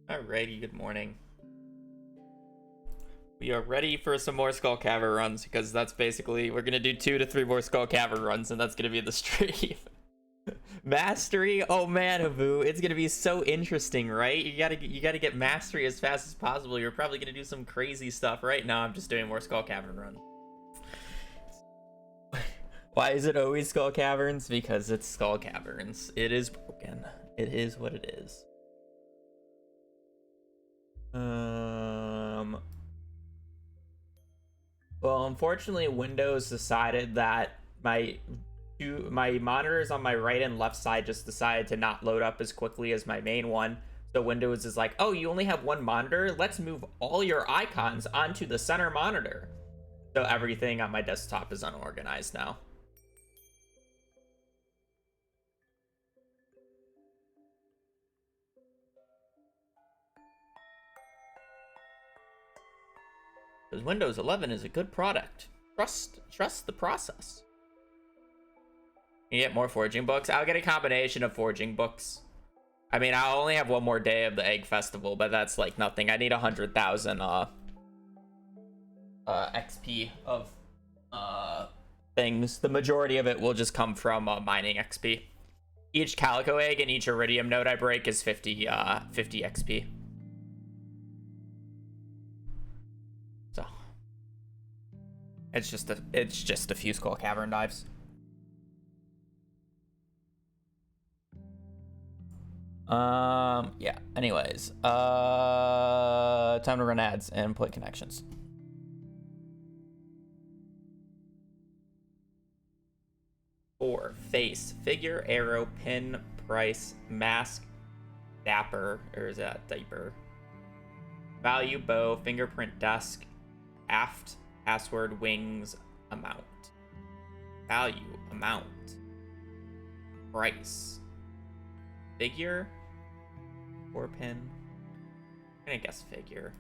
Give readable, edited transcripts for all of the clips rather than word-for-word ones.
Alrighty, good morning. We are ready for some more Skull Cavern runs because that's basically we're gonna do 2 to 3 more Skull Cavern runs and that's gonna be the stream. Mastery, oh man, Habu, it's gonna be so interesting, right? You gotta get mastery as fast as possible. You're probably gonna do some crazy stuff. Right now, I'm just doing more Skull Cavern runs. Why is it always Skull Caverns? Because it's Skull Caverns. It is broken. It is what it is. Well, unfortunately, Windows decided that my monitors on my right and left side just decided to not load up as quickly as my main one. So Windows is like, oh, you only have one monitor? Let's move all your icons onto the center monitor. So everything on my desktop is unorganized now. Because Windows 11 is a good product. Trust the process. You get more foraging books. I'll get a combination of foraging books. I mean, I'll only have one more day of the Egg Festival, but that's like nothing. I need 100,000 XP of things. The majority of it will just come from mining XP. Each Calico Egg and each Iridium node I break is 50 XP. So it's just a few Skull Cavern dives. Yeah, anyways, time to run ads and play connections. Four, face, figure, arrow, pin, price, mask, dapper, or is that diaper? Value, bow, fingerprint, desk, aft, password, wings, amount. Value, amount, price, figure, or pin. I'm gonna guess figure.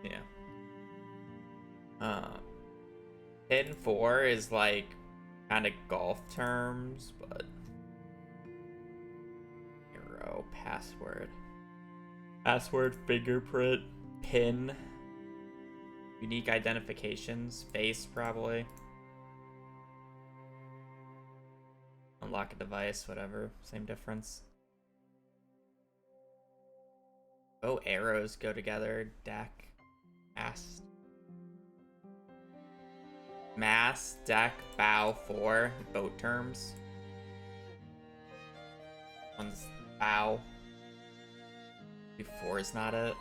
Yeah. Pin 4 is like kind of golf terms, but arrow, password, fingerprint, pin, unique identifications, face probably. Unlock a device, whatever, same difference. Oh, arrows go together. Deck, mast, deck, bow, 4, boat terms. One's bow. 4 is not it.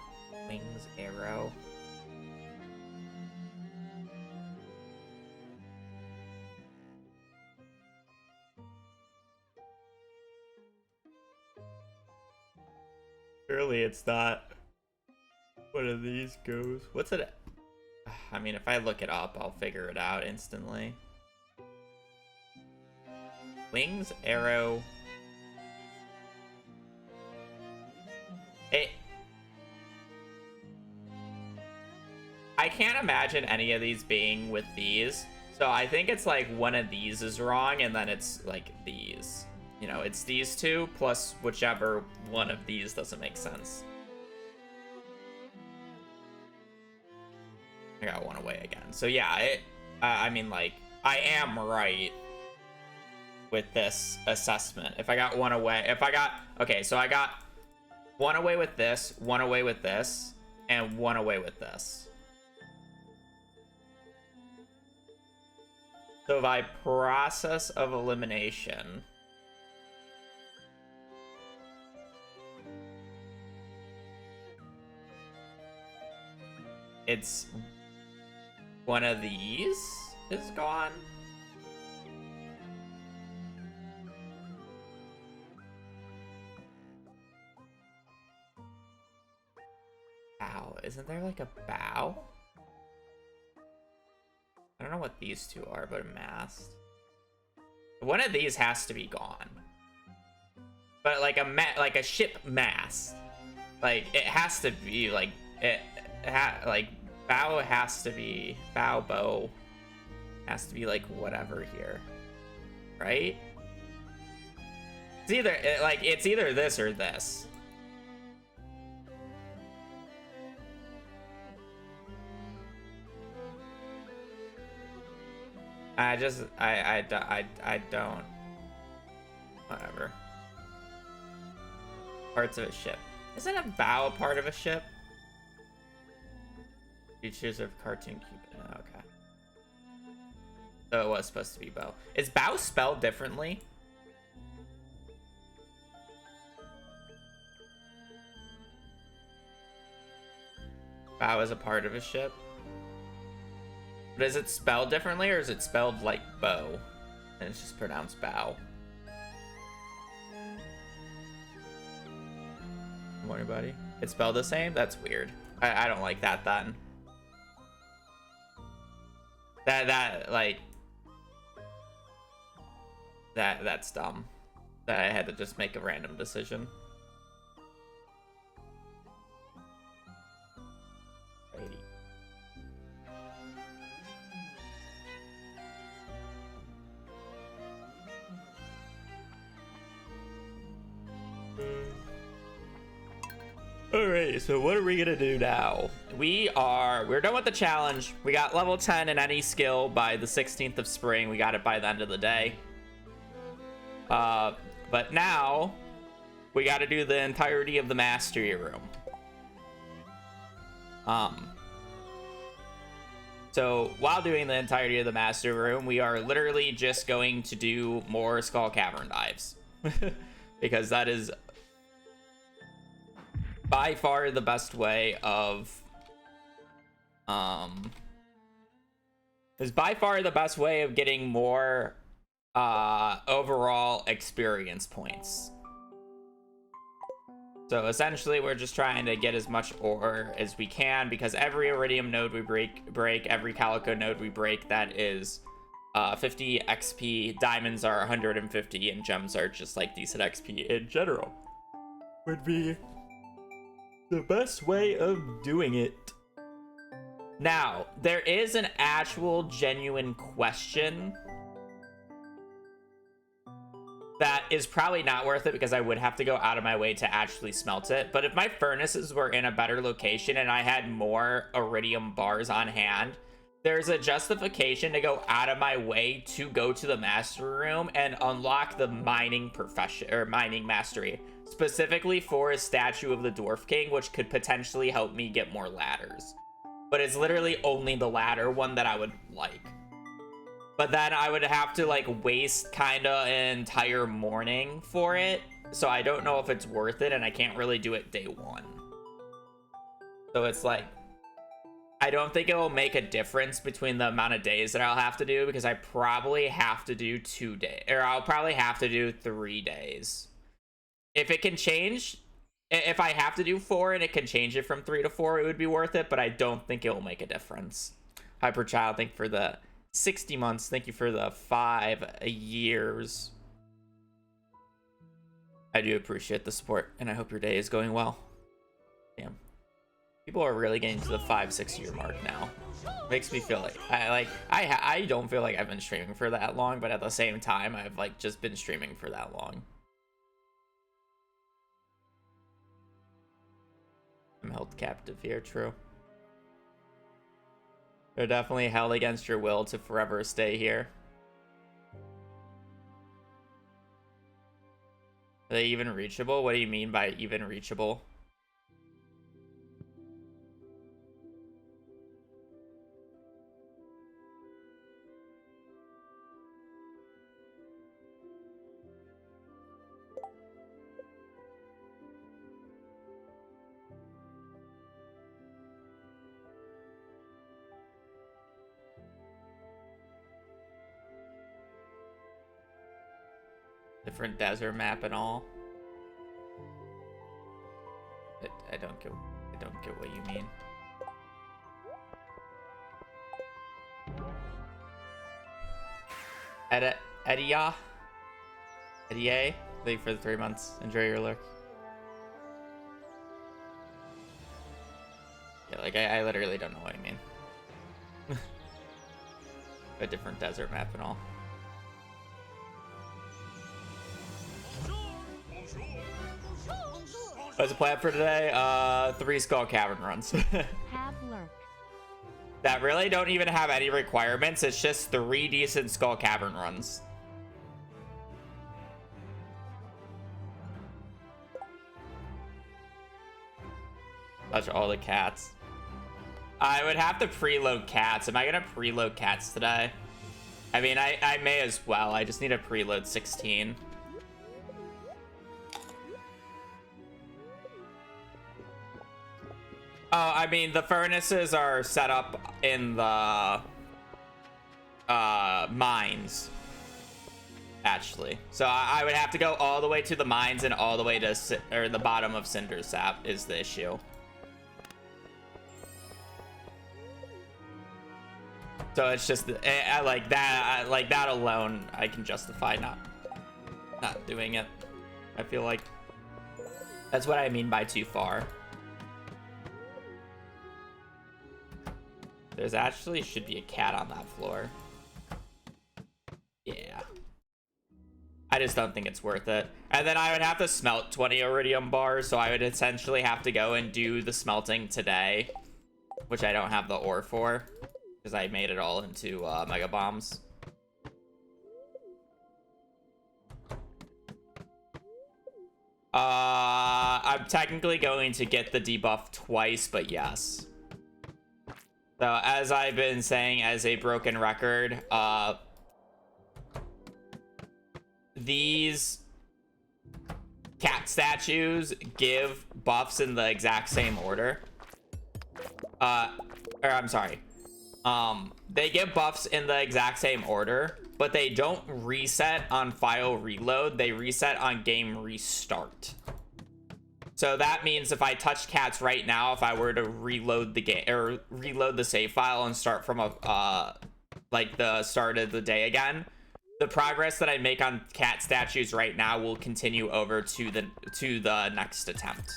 Wings, arrow. Surely it's not one of these goes. What's it? I mean, if I look it up, I'll figure it out instantly. Wings, arrow. I can't imagine any of these being with these. So I think it's like one of these is wrong and then it's like these. You know, it's these two plus whichever one of these doesn't make sense. I got one away again. So yeah, I mean, like, I am right with this assessment. If I got one away, okay, so I got one away with this, one away with this, and one away with this. So by process of elimination, it's one of these is gone. Bow. Isn't there like a bow? I don't know what these two are, but a mast. One of these has to be gone. But like a ship mast. Like it has to be like like bow has to be bow has to be like whatever here. Right? It's either like it's either this or this. I don't. Whatever. Parts of a ship. Isn't a bow a part of a ship? Features of cartoon Cupid. Okay. So it was supposed to be bow. Is bow spelled differently? Bow is a part of a ship. But is it spelled differently, or is it spelled like bow? And it's just pronounced bow. Anybody? It's spelled the same? That's weird. I don't like that then. That's dumb. That I had to just make a random decision. Alright, so what are we gonna do now? We're done with the challenge. We got level 10 in any skill by the 16th of spring. We got it by the end of the day. But now we gotta do the entirety of the mastery room. So while doing the entirety of the mastery room, we are literally just going to do more Skull Cavern dives. Because that is by far the best way of getting more overall experience points. So essentially we're just trying to get as much ore as we can, because every iridium node we break, every calico node we break, that is 50 XP. Diamonds are 150, and gems are just like decent XP in general. Would be the best way of doing it. Now, there is an actual genuine question that is probably not worth it, because I would have to go out of my way to actually smelt it. But if my furnaces were in a better location and I had more iridium bars on hand, there's a justification to go out of my way to go to the master room and unlock the mining profession, or mining mastery, specifically for a statue of the Dwarf King, which could potentially help me get more ladders. But it's literally only the ladder one that I would like. But then I would have to like waste kind of an entire morning for it. So I don't know if it's worth it, and I can't really do it day one. So it's like, I don't think it will make a difference between the amount of days that I'll have to do, because I probably have to do 2 days, or I'll probably have to do 3 days. If it can change, if I have to do 4 and it can change it from 3 to 4, it would be worth it, but I don't think it will make a difference. Hyperchild, thank you for the 60 months. Thank you for the 5 years. I do appreciate the support, and I hope your day is going well. Damn. People are really getting to the 5-6 year mark now. Makes me feel like I don't feel like I've been streaming for that long, but at the same time, I've like just been streaming for that long. I'm held captive here, true. You're definitely held against your will to forever stay here. Are they even reachable? What do you mean by even reachable? Different desert map and all. I don't get what you mean. Edia, thank you for the 3 months. Enjoy your look. Yeah, like I literally don't know what you mean. A different desert map and all. What's the plan for today? 3 Skull Cavern runs. Have lurk. That really don't even have any requirements. It's just 3 decent Skull Cavern runs. Touch all the cats. I would have to preload cats. Am I gonna preload cats today? I mean, I may as well. I just need to preload 16. I mean, the furnaces are set up in the mines, actually. So I would have to go all the way to the mines and all the way to the bottom of Cinder Sap is the issue. So it's just like that alone, I can justify not doing it. I feel like that's what I mean by too far. There's actually should be a cat on that floor. Yeah. I just don't think it's worth it. And then I would have to smelt 20 iridium bars, so I would essentially have to go and do the smelting today, which I don't have the ore for, because I made it all into mega bombs. I'm technically going to get the debuff twice, but yes. So as I've been saying as a broken record, these cat statues give buffs in the exact same order. Or I'm sorry. They give buffs in the exact same order, but they don't reset on file reload. They reset on game restart. So that means if I touch cats right now, if I were to reload the game or reload the save file and start from a like the start of the day again, the progress that I make on cat statues right now will continue over to the next attempt.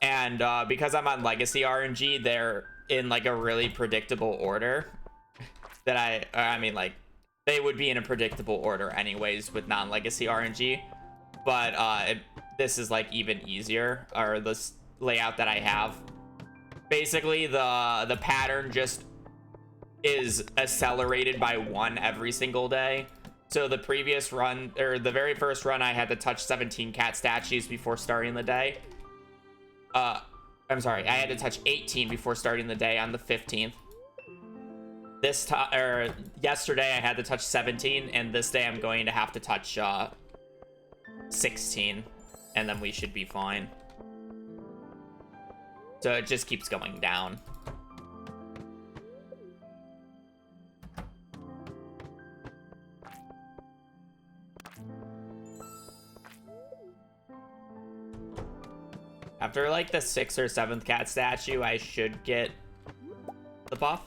And because I'm on legacy RNG, they're in like a really predictable order that I mean, like, they would be in a predictable order anyways with non-legacy RNG, but this is like even easier, or this layout that I have. Basically, the pattern just is accelerated by 1 every single day. So the previous run, or the very first run, I had to touch 17 cat statues before starting the day. I'm sorry, I had to touch 18 before starting the day on the 15th. This time, or yesterday, I had to touch 17, and this day I'm going to have to touch 16, and then we should be fine. So it just keeps going down. After like the 6th or 7th cat statue, I should get the buff.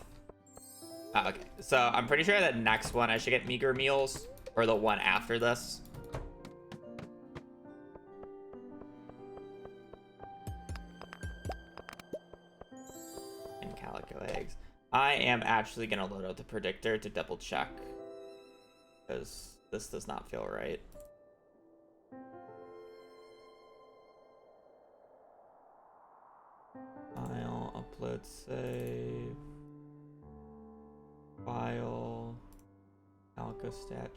Oh, okay, so I'm pretty sure the next one I should get meager meals, or the one after this. And calico eggs. I am actually gonna load out the predictor to double check, because this does not feel right. File, upload, save. File, calico statue.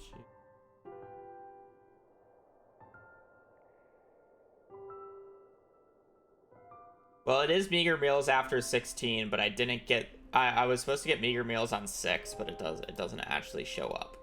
Well, it is meager meals after 16, but I didn't get. I was supposed to get meager meals on 6, but it doesn't actually show up.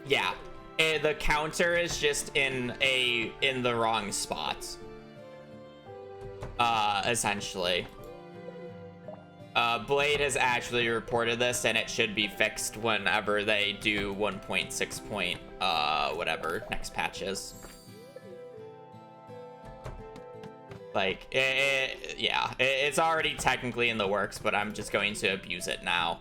Yeah, the counter is just in the wrong spot. Essentially. Blade has actually reported this, and it should be fixed whenever they do 1.6 point, whatever next patch is. Like, yeah, it's already technically in the works, but I'm just going to abuse it now.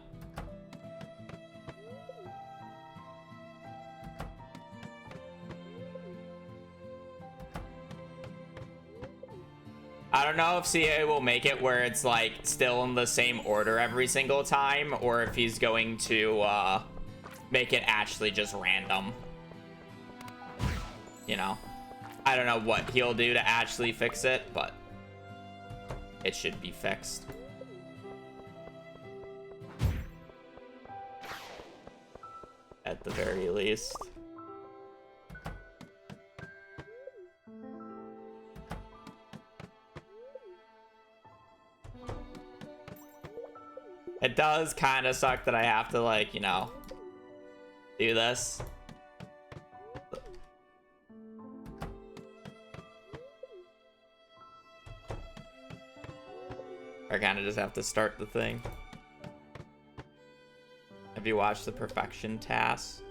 I don't know if CA will make it where it's like still in the same order every single time, or if he's going to make it actually just random. You know, I don't know what he'll do to actually fix it, but it should be fixed. At the very least. It does kind of suck that I have to, like, you know, do this. I kind of just have to start the thing. Have you watched the perfection task?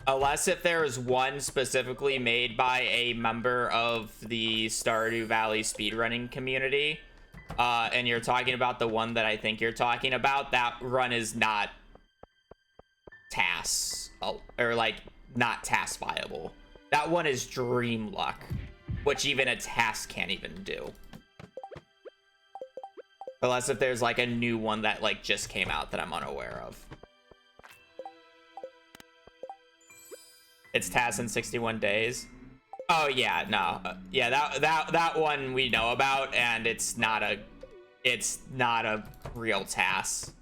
Unless if there is one specifically made by a member of the Stardew Valley speedrunning community, and you're talking about the one that I think you're talking about, that run is not tasks, or like not task viable. That one is dream luck, which even a task can't even do. Unless if there's like a new one that like just came out that I'm unaware of. It's tasks in 61 days. Oh yeah, no, yeah, that one we know about, and it's not a real task.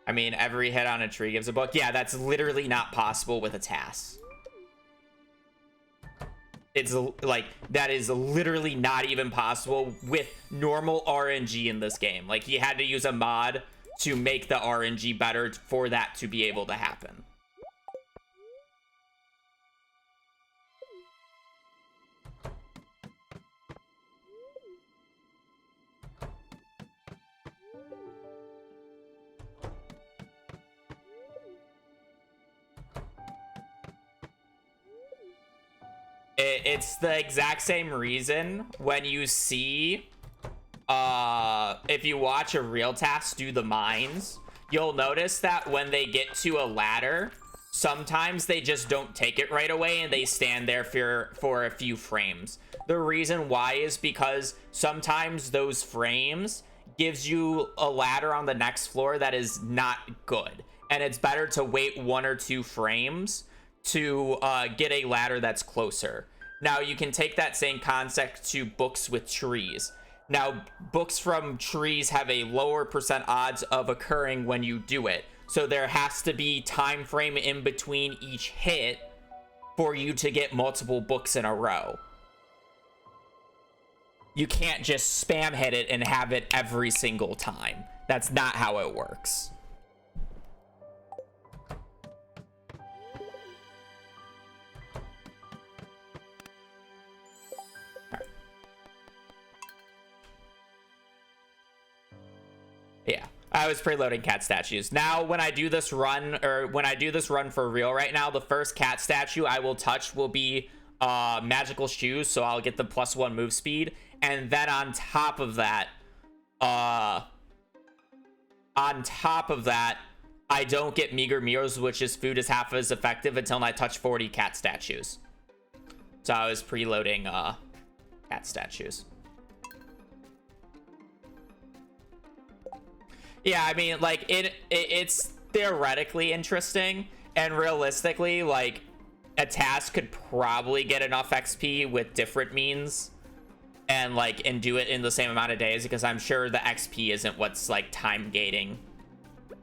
I mean, every hit on a tree gives a book. Yeah, that's literally not possible with a task. It's like, that is literally not even possible with normal RNG in this game. Like, he had to use a mod to make the RNG better for that to be able to happen. It's the exact same reason when you see, if you watch a real task do the mines, you'll notice that when they get to a ladder, sometimes they just don't take it right away and they stand there for a few frames. The reason why is because sometimes those frames gives you a ladder on the next floor that is not good. And it's better to wait 1 or 2 frames to get a ladder that's closer. Now, you can take that same concept to books with trees. Now, books from trees have a lower % odds of occurring when you do it. So there has to be time frame in between each hit for you to get multiple books in a row. You can't just spam hit it and have it every single time. That's not how it works. Yeah, I was preloading cat statues. Now, when I do this run, or when I do this run for real right now, the first cat statue I will touch will be magical shoes, so I'll get the +1 move speed. And then on top of that, I don't get meager meals, which is food is half as effective until I touch 40 cat statues. So I was preloading cat statues. Yeah, I mean, like, it's theoretically interesting, and realistically, like, a task could probably get enough XP with different means, and do it in the same amount of days, because I'm sure the XP isn't what's, like, time gating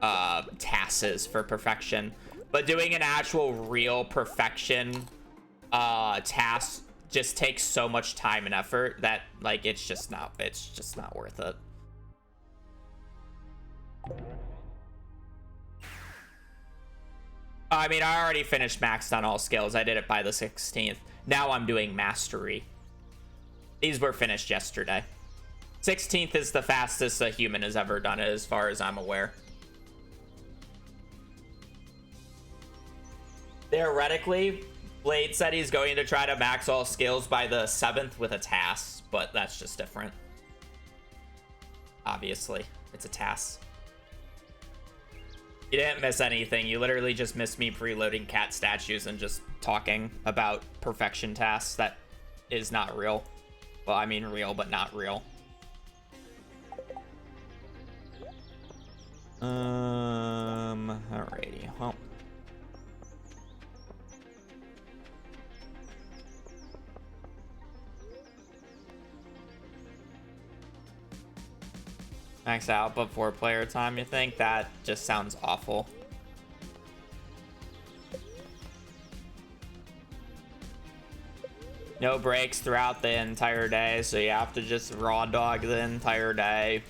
tasks for perfection. But doing an actual real perfection task just takes so much time and effort that, like, it's just not worth it. I mean, I already finished maxed on all skills. I did it by the 16th. Now I'm doing mastery. These were finished yesterday. 16th is the fastest a human has ever done it, as far as I'm aware. Theoretically, Blade said he's going to try to max all skills by the 7th with a task, but that's just different. Obviously, it's a task. You didn't miss anything. You literally just missed me preloading cat statues and just talking about perfection tasks that is not real. Well, I mean real, but not real. Alrighty. Well. Max out before player time, you think? That just sounds awful. No breaks throughout the entire day, so you have to just raw dog the entire day.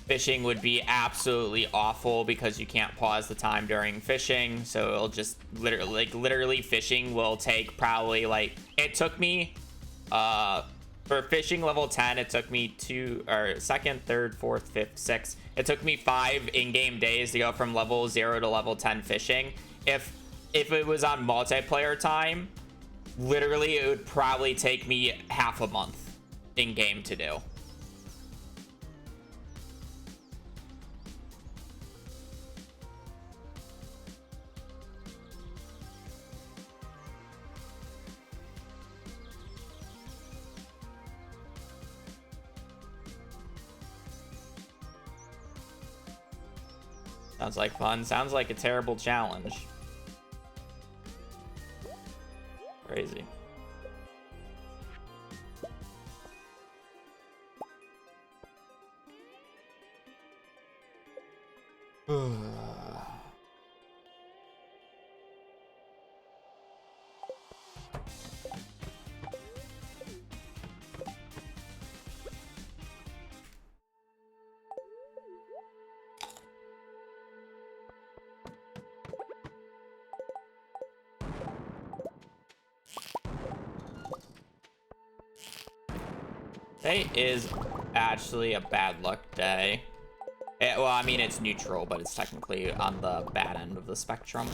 Fishing would be absolutely awful because you can't pause the time during fishing, so it'll just literally fishing will take probably like, it took me for fishing level 10, it took me 2nd, 3rd, 4th, 5th, 6th. It took me 5 in-game days to go from level 0 to level 10 fishing. If it was on multiplayer time, literally it would probably take me half a month in-game to do. Sounds like fun. Sounds like a terrible challenge. Crazy. Today is actually a bad luck day. Well, I mean, it's neutral, but it's technically on the bad end of the spectrum.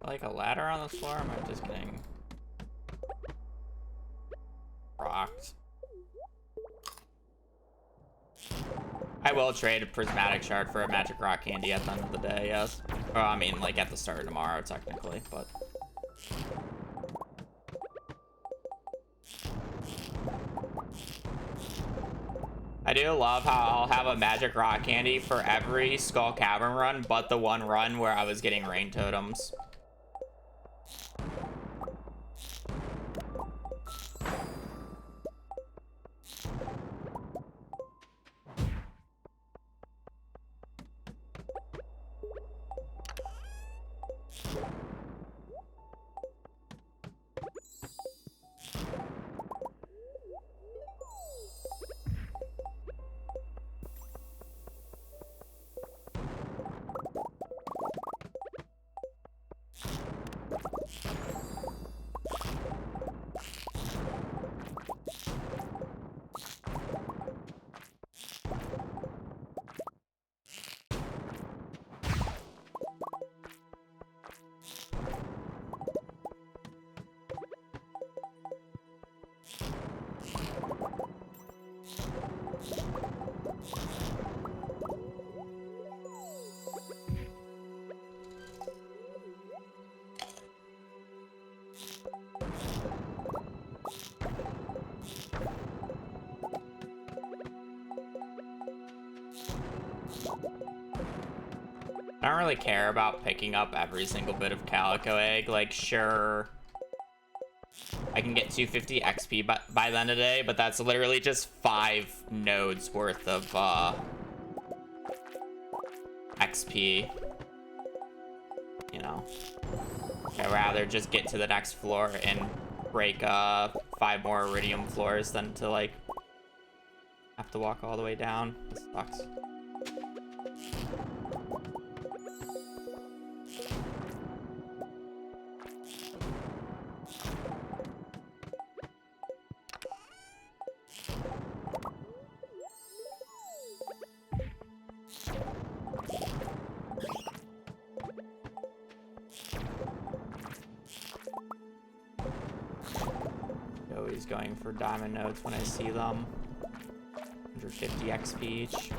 Like a ladder on the floor? Am I just getting rocked? I will trade a prismatic shard for a magic rock candy at the end of the day, yes. Well, I mean, like at the start of tomorrow, technically, but I do love how I'll have a magic rock candy for every Skull Cavern run, but the one run where I was getting rain totems. I don't really care about picking up every single bit of Calico Egg. Like, sure, I can get 250 XP by the end of the day, but that's literally just 5 nodes worth of XP. You know, I'd rather just get to the next floor and break 5 more Iridium floors than to like have to walk all the way down. This sucks. Always going for diamond nodes when I see them. 150 XP each.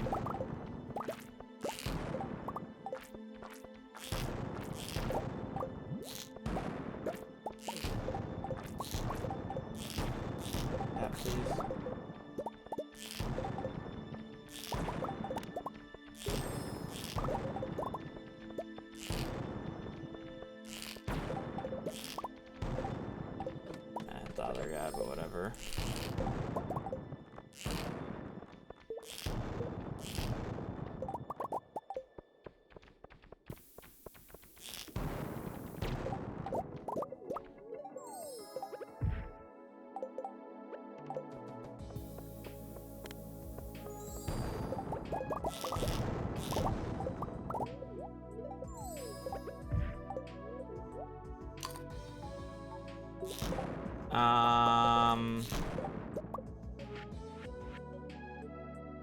Yeah, please. The other guy, but whatever.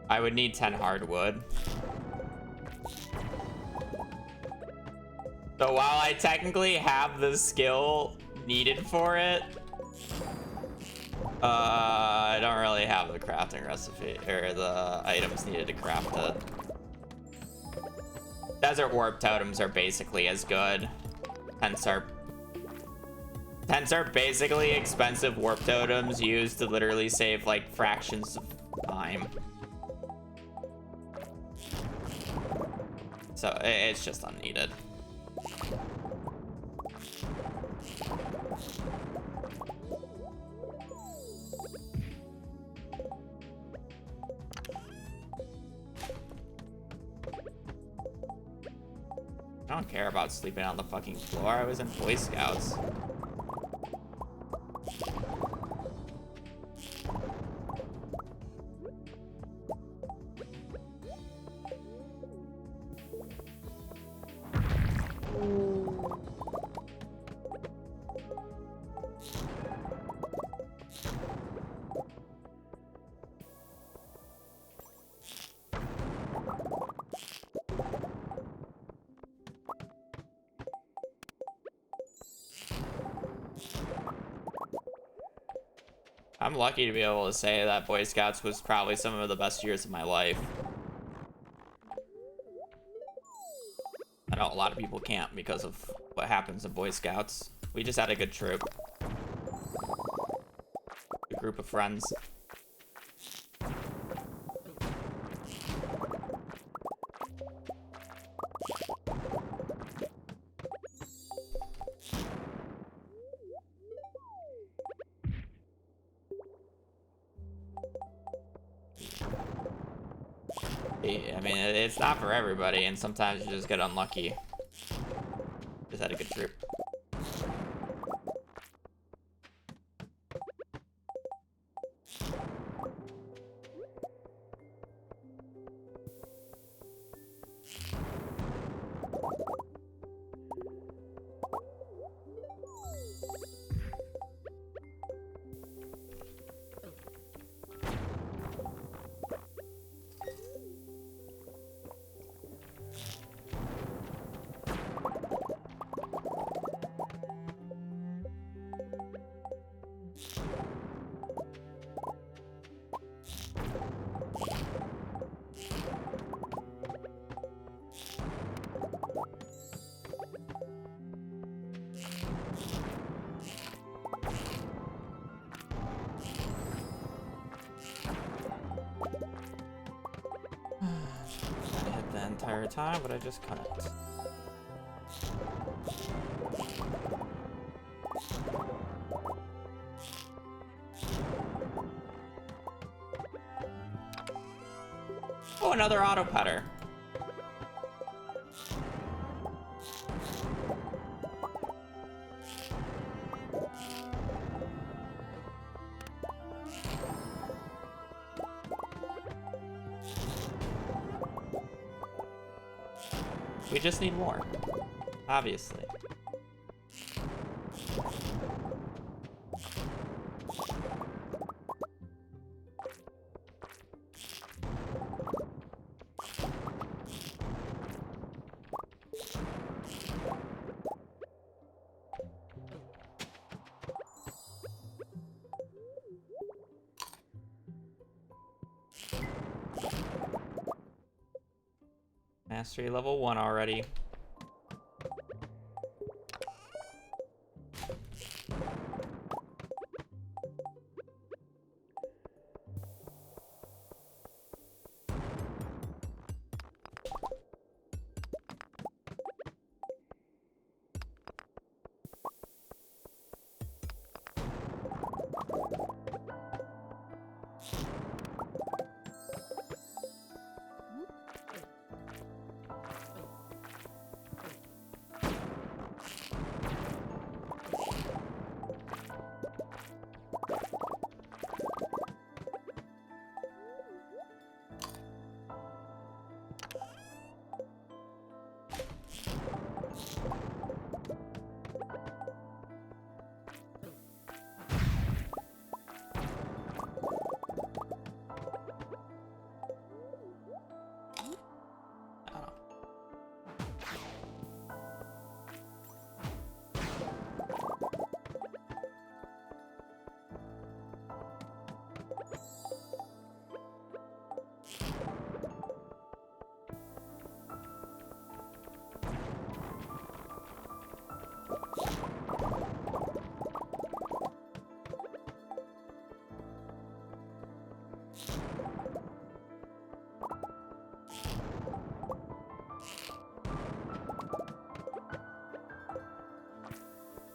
I would need 10 hardwood. So while I technically have the skill needed for it, I don't really have the crafting recipe or the items needed to craft it. Desert warp totems are basically as good. Hence are basically expensive warp totems used to literally save like fractions of time. So it's just unneeded. I don't care about sleeping on the fucking floor. I was in Boy Scouts. I'm lucky to be able to say that Boy Scouts was probably some of the best years of my life. I know a lot of people can't because of what happens in Boy Scouts. We just had a good troop. A group of friends. I mean, it's not for everybody, and sometimes you just get unlucky. Just had a good trip. I hit the entire time, but I just couldn't. Oh, another auto putter. We just need more, obviously. Mastery level 1 already.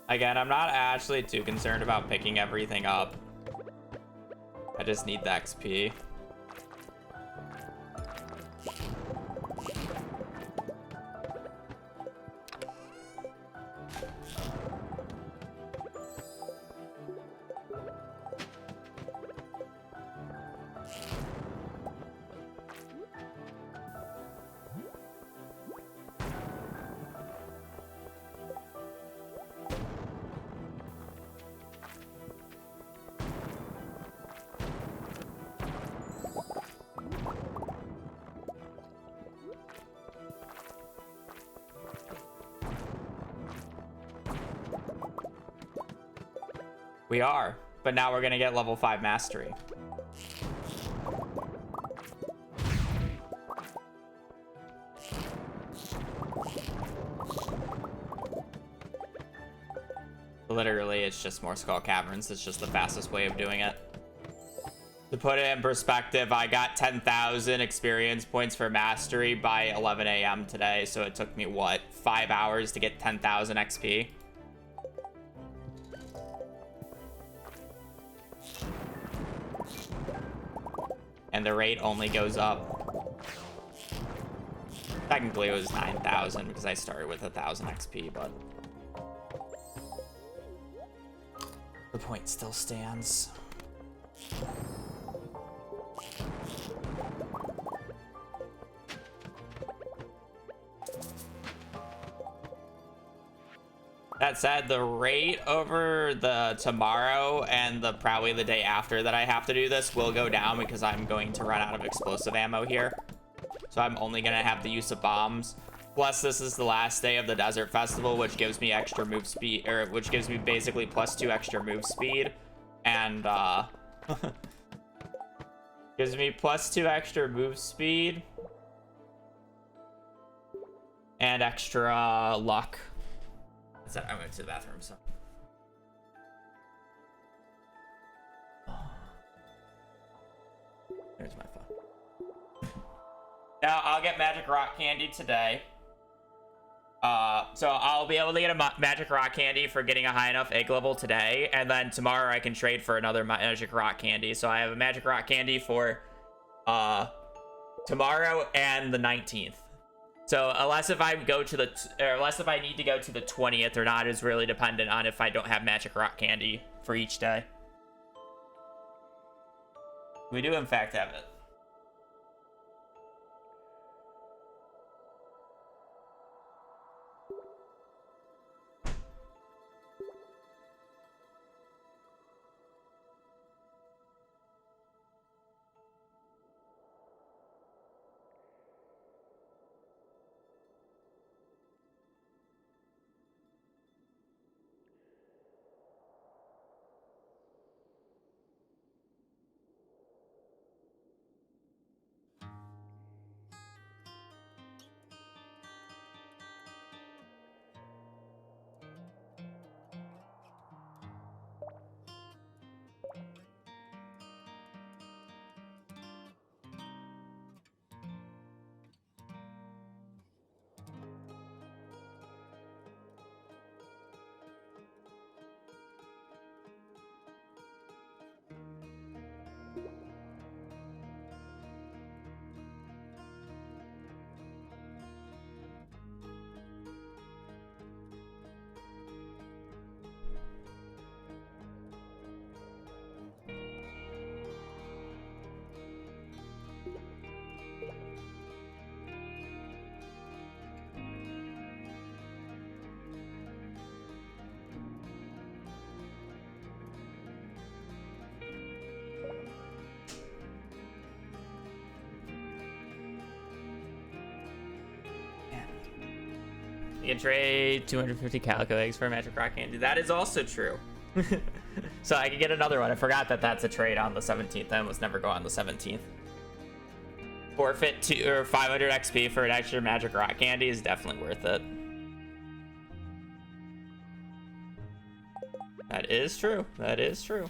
Again, I'm not actually too concerned about picking everything up. I just need the XP. We are, but now we're gonna get level 5 mastery. Literally, it's just more skull caverns. It's just the fastest way of doing it. To put it in perspective, I got 10,000 experience points for mastery by 11 a.m. today, so it took me, what, 5 hours to get 10,000 XP? And the rate only goes up. Technically, it was 9,000 because I started with 1,000 XP, but the point still stands. That said, the rate over the tomorrow and the probably the day after that I have to do this will go down because I'm going to run out of explosive ammo here. So I'm only going to have the use of bombs. Plus, this is the last day of the Desert Festival, which gives me extra move speed, or which gives me basically +2 extra move speed. And, gives me +2 extra move speed. And extra luck. I went to the bathroom, so. There's my phone. Now, I'll get Magic Rock Candy today. So I'll be able to get a Magic Rock Candy for getting a high enough egg level today. And then tomorrow I can trade for another Magic Rock Candy. So I have a Magic Rock Candy for tomorrow and the 19th. So unless if I go to the, or unless if I need to go to the 20th or not is really dependent on if I don't have Magic Rock Candy for each day. We do in fact have it. You can trade 250 Calico eggs for a Magic Rock Candy. That is also true. So I can get another one. I forgot that that's a trade on the 17th. I almost never go on the 17th. Forfeit 500 XP for an extra Magic Rock Candy is definitely worth it. That is true. That is true.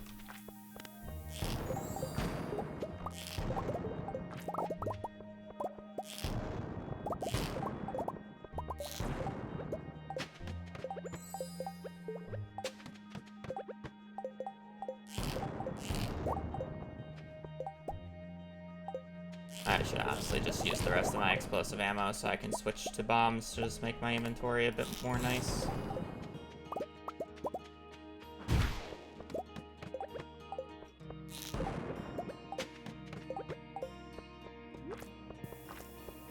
I should honestly just use the rest of my explosive ammo so I can switch to bombs to just make my inventory a bit more nice.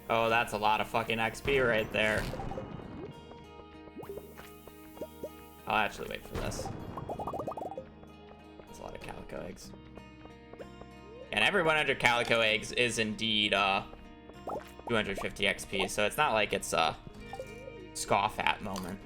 Oh, that's a lot of fucking XP right there. I'll actually wait for this. That's a lot of Calico eggs. And every 100 Calico eggs is indeed 250 XP, so it's not like it's a scoff at moment.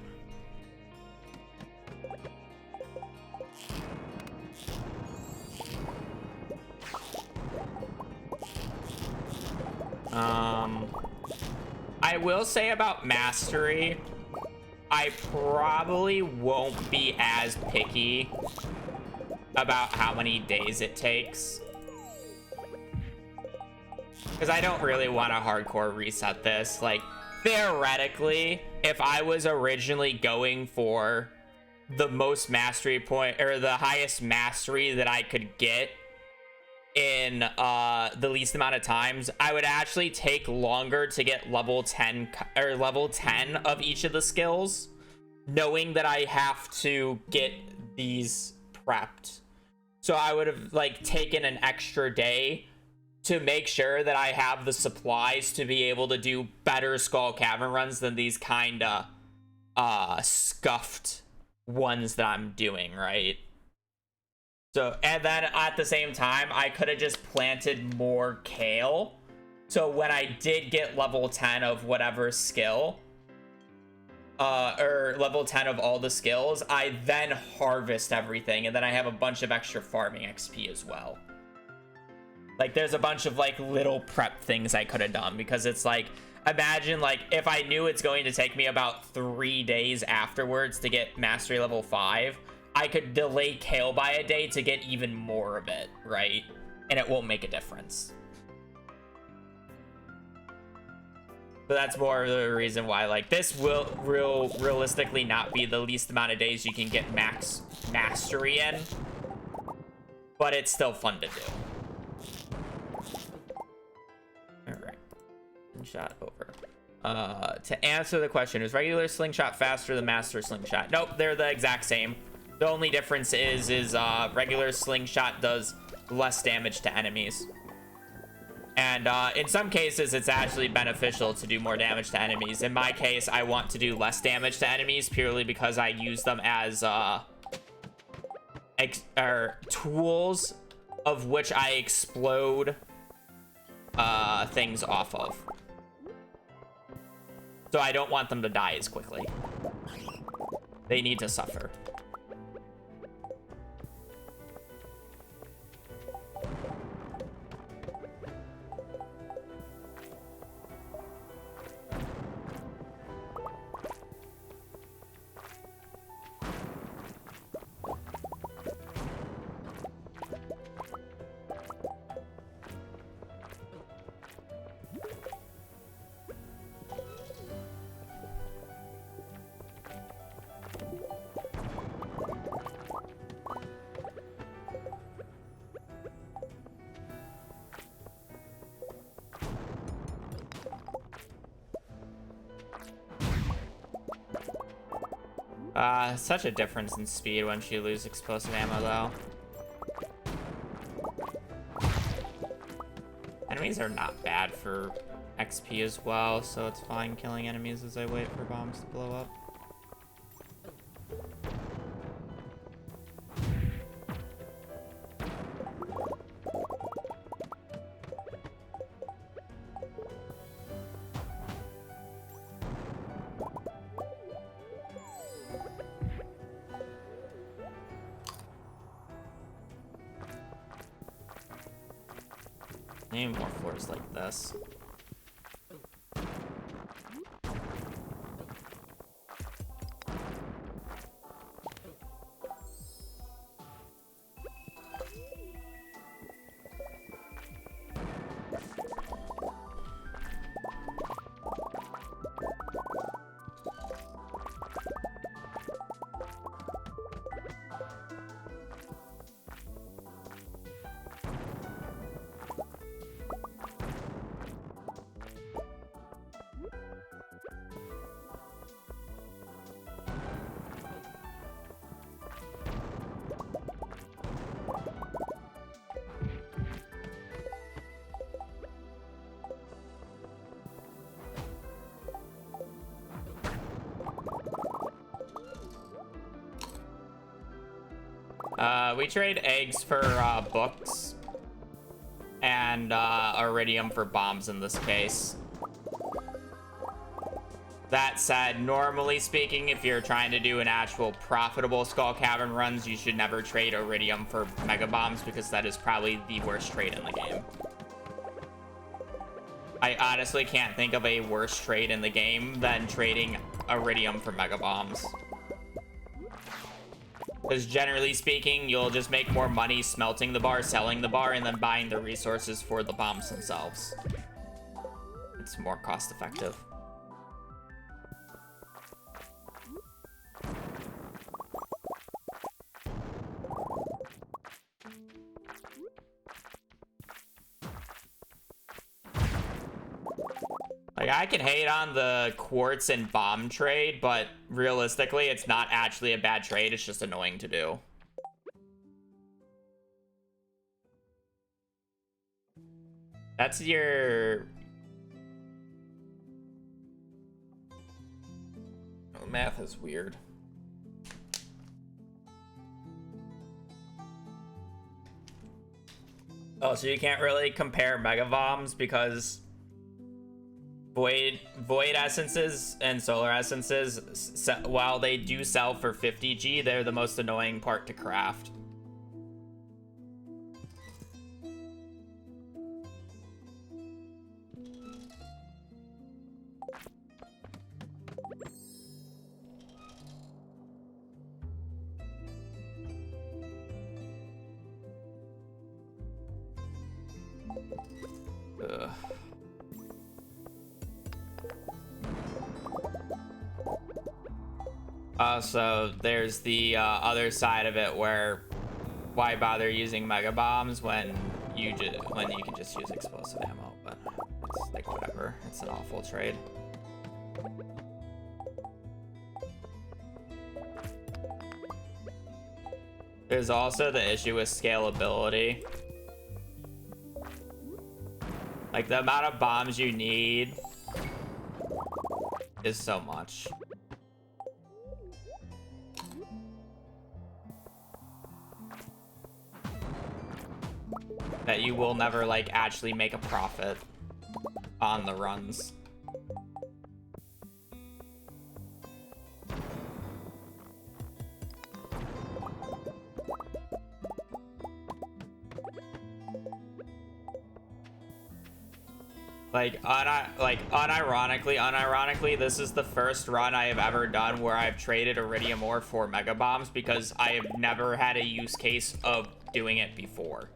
I will say about mastery, I probably won't be as picky about how many days it takes. Because I don't really want to hardcore reset this. Like, theoretically, if I was originally going for the most mastery point, or the highest mastery that I could get, in the least amount of times, I would actually take longer to get level 10 or level 10 of each of the skills, knowing that I have to get these prepped. So I would have like taken an extra day to make sure that I have the supplies to be able to do better Skull Cavern runs than these kind of scuffed ones that I'm doing, right? So, and then at the same time, I could have just planted more kale. So when I did get level 10 of whatever skill, or level 10 of all the skills, I then harvest everything, and then I have a bunch of extra farming XP as well. Like, there's a bunch of, like, little prep things I could have done, because it's like, imagine, like, if I knew it's going to take me about 3 days afterwards to get Mastery level 5, I could delay Kale by a day to get even more of it, right? And it won't make a difference. So that's more of the reason why, like, this will realistically not be the least amount of days you can get max mastery in, but it's still fun to do. All right, slingshot over. To answer the question, is regular slingshot faster than master slingshot? Nope, they're the exact same. The only difference is regular slingshot does less damage to enemies. And in some cases, it's actually beneficial to do more damage to enemies. In my case, I want to do less damage to enemies purely because I use them as tools of which I explode things off of. So I don't want them to die as quickly. They need to suffer. Such a difference in speed once you lose explosive ammo, though. Enemies are not bad for XP as well, so it's fine killing enemies as I wait for bombs to blow up. Need more floors like this. We trade eggs for books and iridium for bombs in this case. That said, normally speaking, if you're trying to do an actual profitable Skull Cavern runs, you should never trade iridium for mega bombs because that is probably the worst trade in the game. I honestly can't think of a worse trade in the game than trading iridium for mega bombs. Because generally speaking, you'll just make more money smelting the bar, selling the bar, and then buying the resources for the bombs themselves. It's more cost effective. I can hate on the quartz and bomb trade, but realistically, it's not actually a bad trade. It's just annoying to do. That's your... Oh, math is weird. Oh, so you can't really compare Mega Bombs because Void Essences and Solar Essences, while they do sell for 50G, they're the most annoying part to craft. So there's the other side of it where why bother using Mega Bombs when you can just use explosive ammo, but it's like whatever. It's an awful trade. There's also the issue with scalability. Like the amount of bombs you need is so much. That you will never like actually make a profit on the runs. Unironically, this is the first run I have ever done where I've traded Iridium Ore for Mega Bombs because I have never had a use case of doing it before.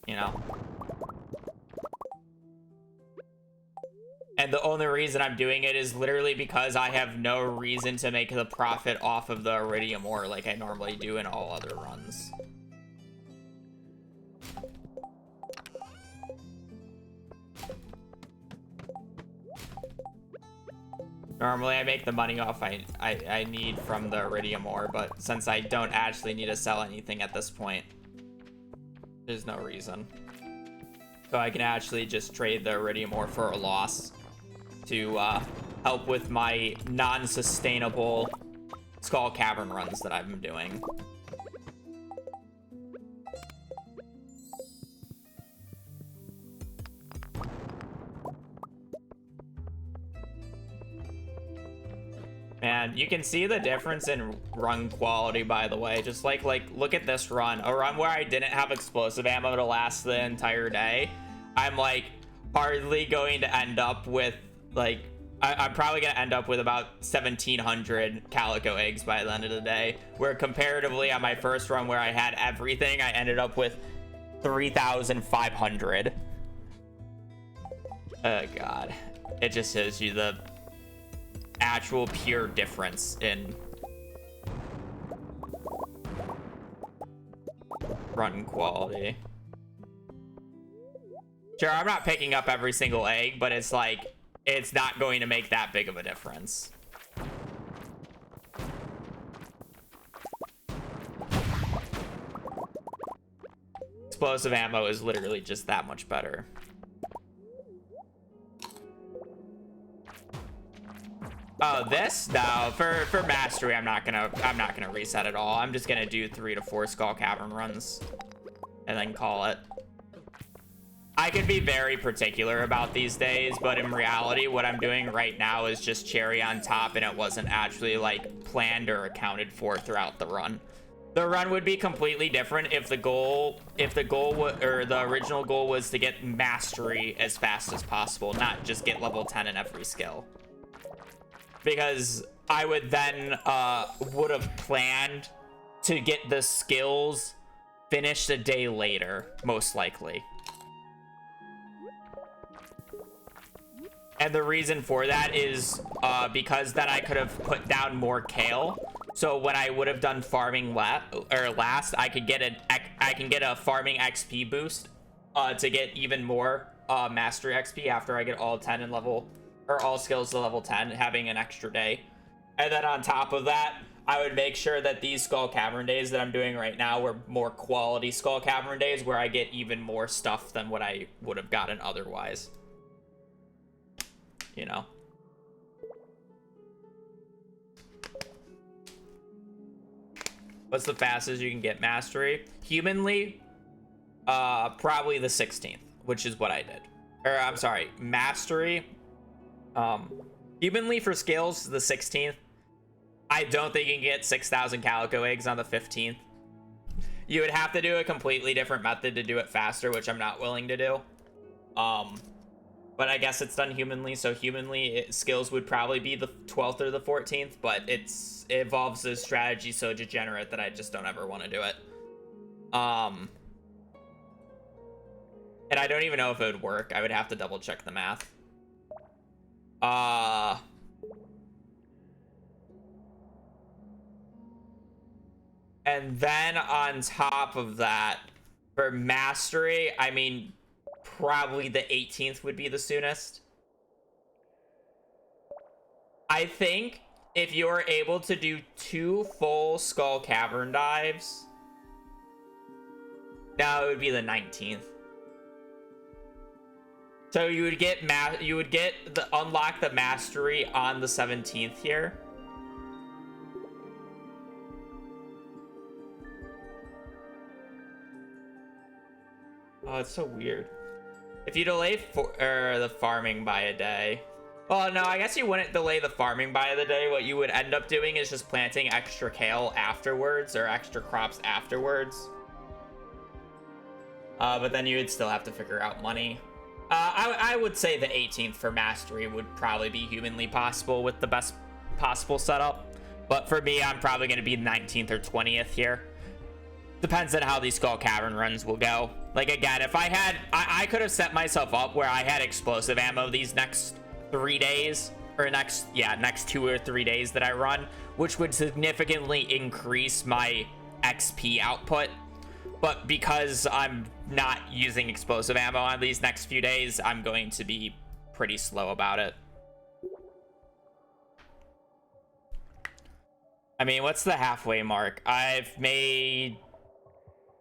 You know? And the only reason I'm doing it is literally because I have no reason to make the profit off of the Iridium Ore like I normally do in all other runs. Normally I make the money off I need from the Iridium Ore, but since I don't actually need to sell anything at this point, there's no reason. So I can actually just trade the Iridium Ore for a loss to help with my non-sustainable Skull Cavern runs that I've been doing. Man, you can see the difference in run quality, by the way. Just like look at this run. A run where I didn't have explosive ammo to last the entire day. I'm like hardly going to end up with like, I'm probably going to end up with about 1,700 calico eggs by the end of the day. Where comparatively on my first run where I had everything, I ended up with 3,500. Oh God. It just shows you the actual pure difference in run quality. Sure, I'm not picking up every single egg, but it's like, it's not going to make that big of a difference. Explosive ammo is literally just that much better. Oh, this? No, for mastery, I'm not gonna reset at all. I'm just gonna do 3 to 4 Skull Cavern runs and then call it. I could be very particular about these days, but in reality, what I'm doing right now is just cherry on top, and it wasn't actually like planned or accounted for throughout the run. The run would be completely different if the original goal was to get mastery as fast as possible, not just get level 10 in every skill. Because I would then would have planned to get the skills finished a day later, most likely. And the reason for that is because then I could have put down more kale. So when I would have done farming last, I could get I can get a farming XP boost to get even more mastery XP after I get all 10 and level, or all skills to level 10, having an extra day. And then on top of that, I would make sure that these Skull Cavern days that I'm doing right now were more quality Skull Cavern days where I get even more stuff than what I would have gotten otherwise. You know? What's the fastest you can get mastery? Humanly, probably the 16th, which is what I did. Or, I'm sorry, mastery. Humanly for skills, the 16th. I don't think you can get 6,000 calico eggs on the 15th. You would have to do a completely different method to do it faster, which I'm not willing to do. But I guess it's done humanly, so humanly skills would probably be the 12th or the 14th, but it involves a strategy so degenerate that I just don't ever want to do it. And I don't even know if it would work. I would have to double check the math. And then on top of that, for mastery, I mean, probably the 18th would be the soonest. I think if you're able to do 2 full Skull Cavern dives, now it would be the 19th. So you would get unlock the mastery on the 17th here. Oh, it's so weird. If you delay the farming by a day. Well, no, I guess you wouldn't delay the farming by the day. What you would end up doing is just planting extra kale afterwards, or extra crops afterwards. But then you would still have to figure out money. I would say the 18th for mastery would probably be humanly possible with the best possible setup. But for me, I'm probably going to be 19th or 20th here. Depends on how these Skull Cavern runs will go. Like, again, if I had... I could have set myself up where I had explosive ammo these next 3 days. Or next 2 or 3 days that I run. Which would significantly increase my XP output. But because I'm not using explosive ammo on these next few days, I'm going to be pretty slow about it. I mean, what's the halfway mark? I've made...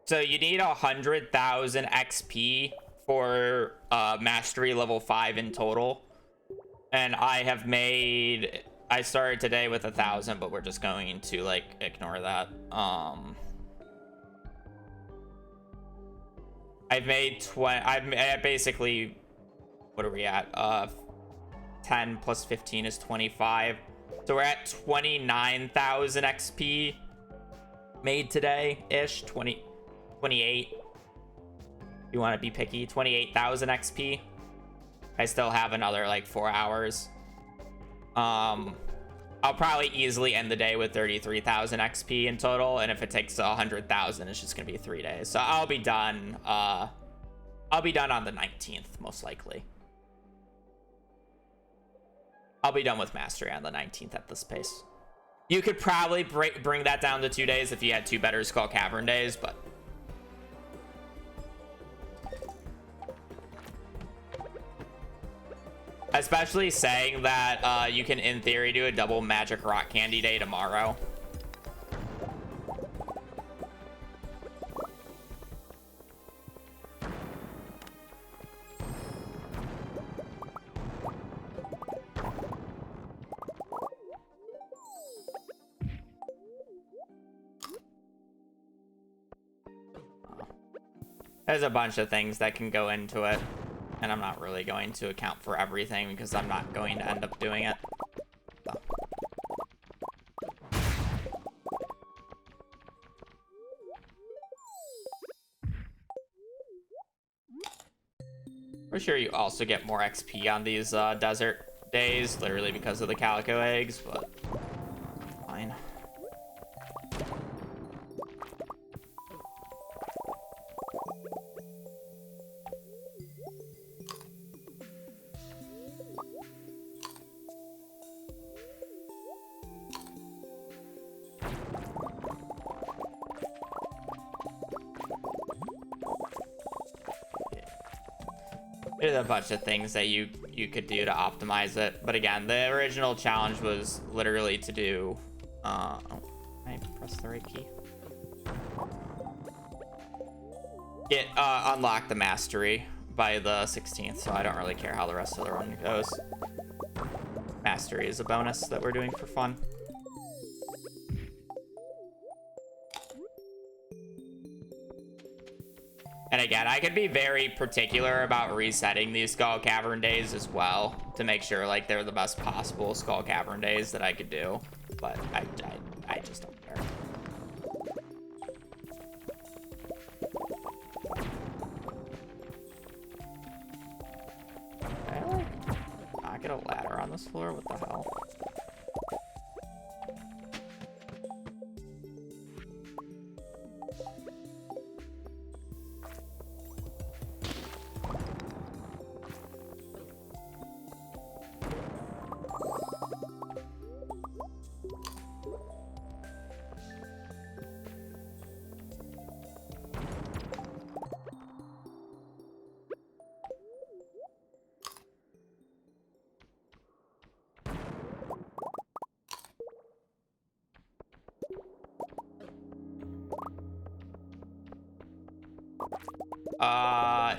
So you need 100,000 XP for mastery level 5 in total. And I have made... I started today with 1,000, but we're just going to, like, ignore that. I've made 20... I basically... What are we at? 10 plus 15 is 25. So we're at 29,000 XP made today-ish. 28. You want to be picky. 28,000 XP. I still have another like 4 hours. I'll probably easily end the day with 33,000 XP in total, and if it takes 100,000, it's just gonna be 3 days. So I'll be done. I'll be done on the 19th, most likely. I'll be done with mastery on the 19th at this pace. You could probably bring that down to 2 days if you had 2 better Skull Cavern days, but... Especially saying that you can, in theory, do a double magic rock candy day tomorrow. There's a bunch of things that can go into it. And I'm not really going to account for everything because I'm not going to end up doing it. For sure you also get more XP on these desert days, literally because of the calico eggs, but fine. There's a bunch of things that you could do to optimize it, but again, the original challenge was literally to do. Oh, I pressed the right key. Unlock the mastery by the 16th, so I don't really care how the rest of the run goes. Mastery is a bonus that we're doing for fun. And again, I could be very particular about resetting these Skull Cavern days as well to make sure like they're the best possible Skull Cavern days that I could do, but I just don't care. Can I like not get a ladder on this floor? What the hell?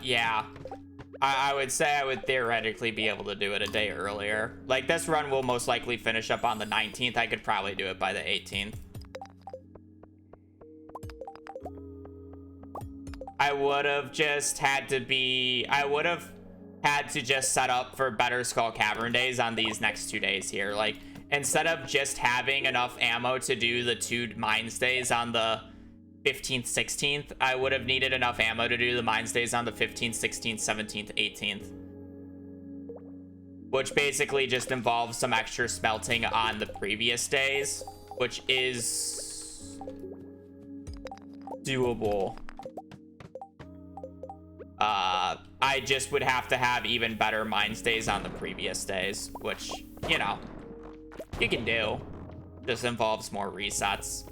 Yeah. I would say I would theoretically be able to do it a day earlier. Like, this run will most likely finish up on the 19th. I could probably do it by the 18th. I would have just had to be... I would have had to just set up for better Skull Cavern days on these next 2 days here. Like, instead of just having enough ammo to do the 2 mines days on the 15th, 16th, I would have needed enough ammo to do the mines days on the 15th, 16th, 17th, 18th. Which basically just involves some extra smelting on the previous days, which is doable. I just would have to have even better mines days on the previous days, which, you know, you can do. Just involves more resets.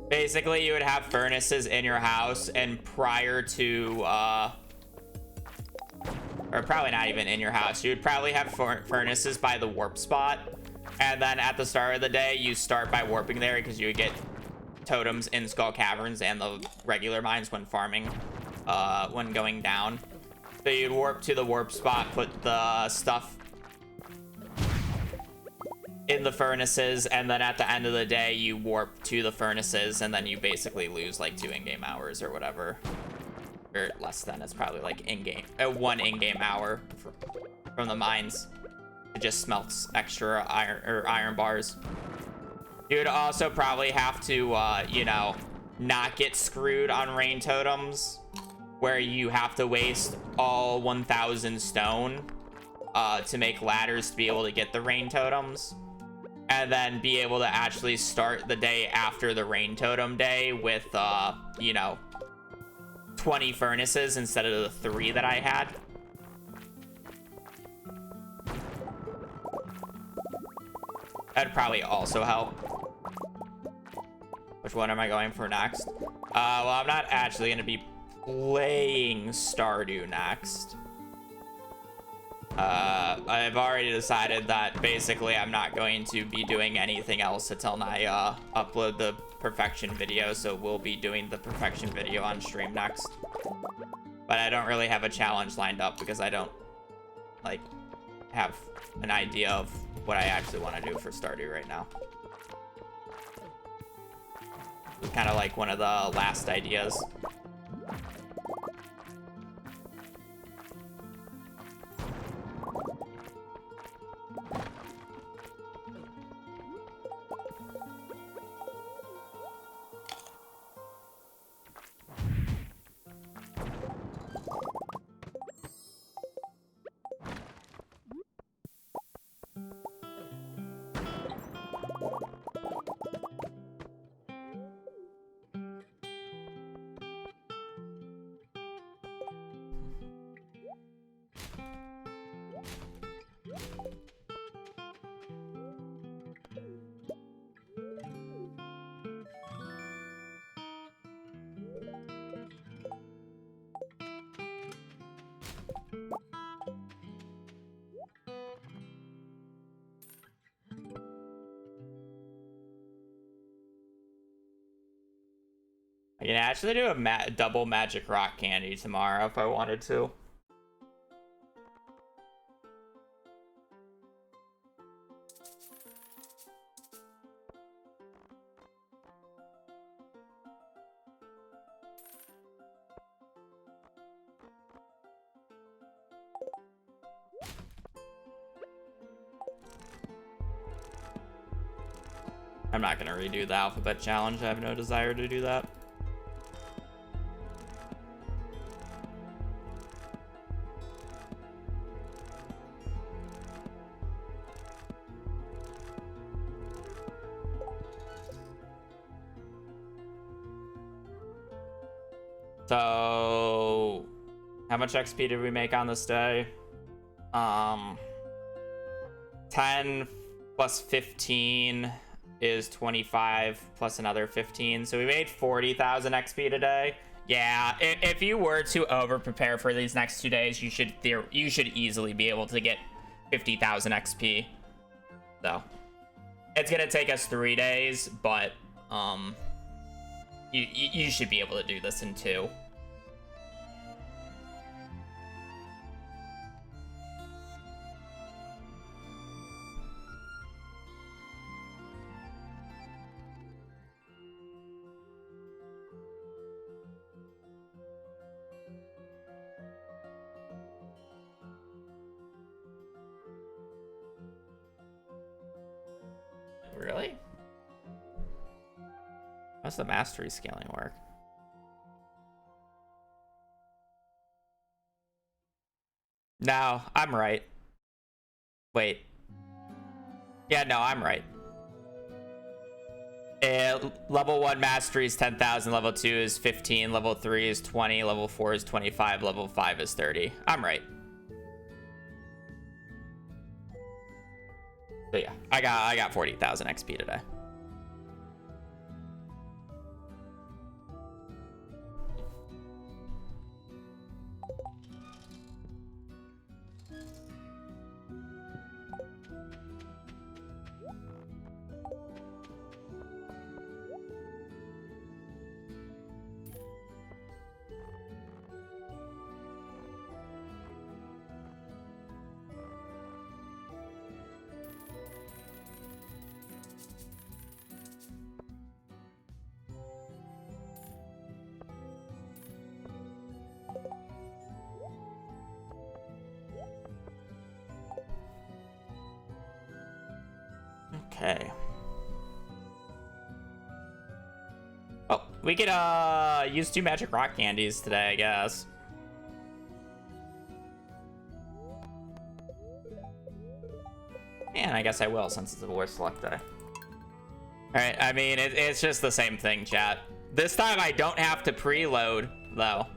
Basically, you would have furnaces in your house, and prior to, or probably not even in your house, you would probably have furnaces by the warp spot, and then at the start of the day, you start by warping there because you would get totems in Skull Caverns and the regular mines when farming, when going down. So you'd warp to the warp spot, put the stuff in the furnaces, and then at the end of the day you warp to the furnaces, and then you basically lose like 2 in-game hours or whatever, or less than. It's probably like in-game 1 in-game hour from the mines. It just smelts extra iron bars. You would also probably have to you know, not get screwed on rain totems where you have to waste all 1,000 stone to make ladders to be able to get the rain totems, and then be able to actually start the day after the rain totem day with, you know, 20 furnaces instead of the 3 that I had. That'd probably also help. Which one am I going for next? Well, I'm not actually going to be playing Stardew next. I've already decided that basically I'm not going to be doing anything else until I upload the perfection video, so we'll be doing the perfection video on stream next. But I don't really have a challenge lined up because I don't like have an idea of what I actually want to do for Stardew right now. It's kind of like one of the last ideas. I can actually do a double magic rock candy tomorrow if I wanted to. I'm not gonna redo the alphabet challenge. I have no desire to do that. So, how much XP did we make on this day? 10 plus 15 is 25 plus another 15. So we made 40,000 XP today. Yeah, if you were to over prepare for these next 2 days, you should easily be able to get 50,000 XP. So it's gonna take us 3 days, but you should be able to do this in 2. Really? How's the mastery scaling work? No, I'm right. Wait. Yeah, no, I'm right. Level 1 mastery is 10,000, level 2 is 15, level 3 is 20, level 4 is 25, level 5 is 30. I'm right. But yeah, I got 40,000 XP today. Okay. Oh, we could use 2 magic rock candies today, I guess. And I guess I will, since it's a worse luck day. Alright, I mean, it's just the same thing, chat. This time I don't have to preload, though.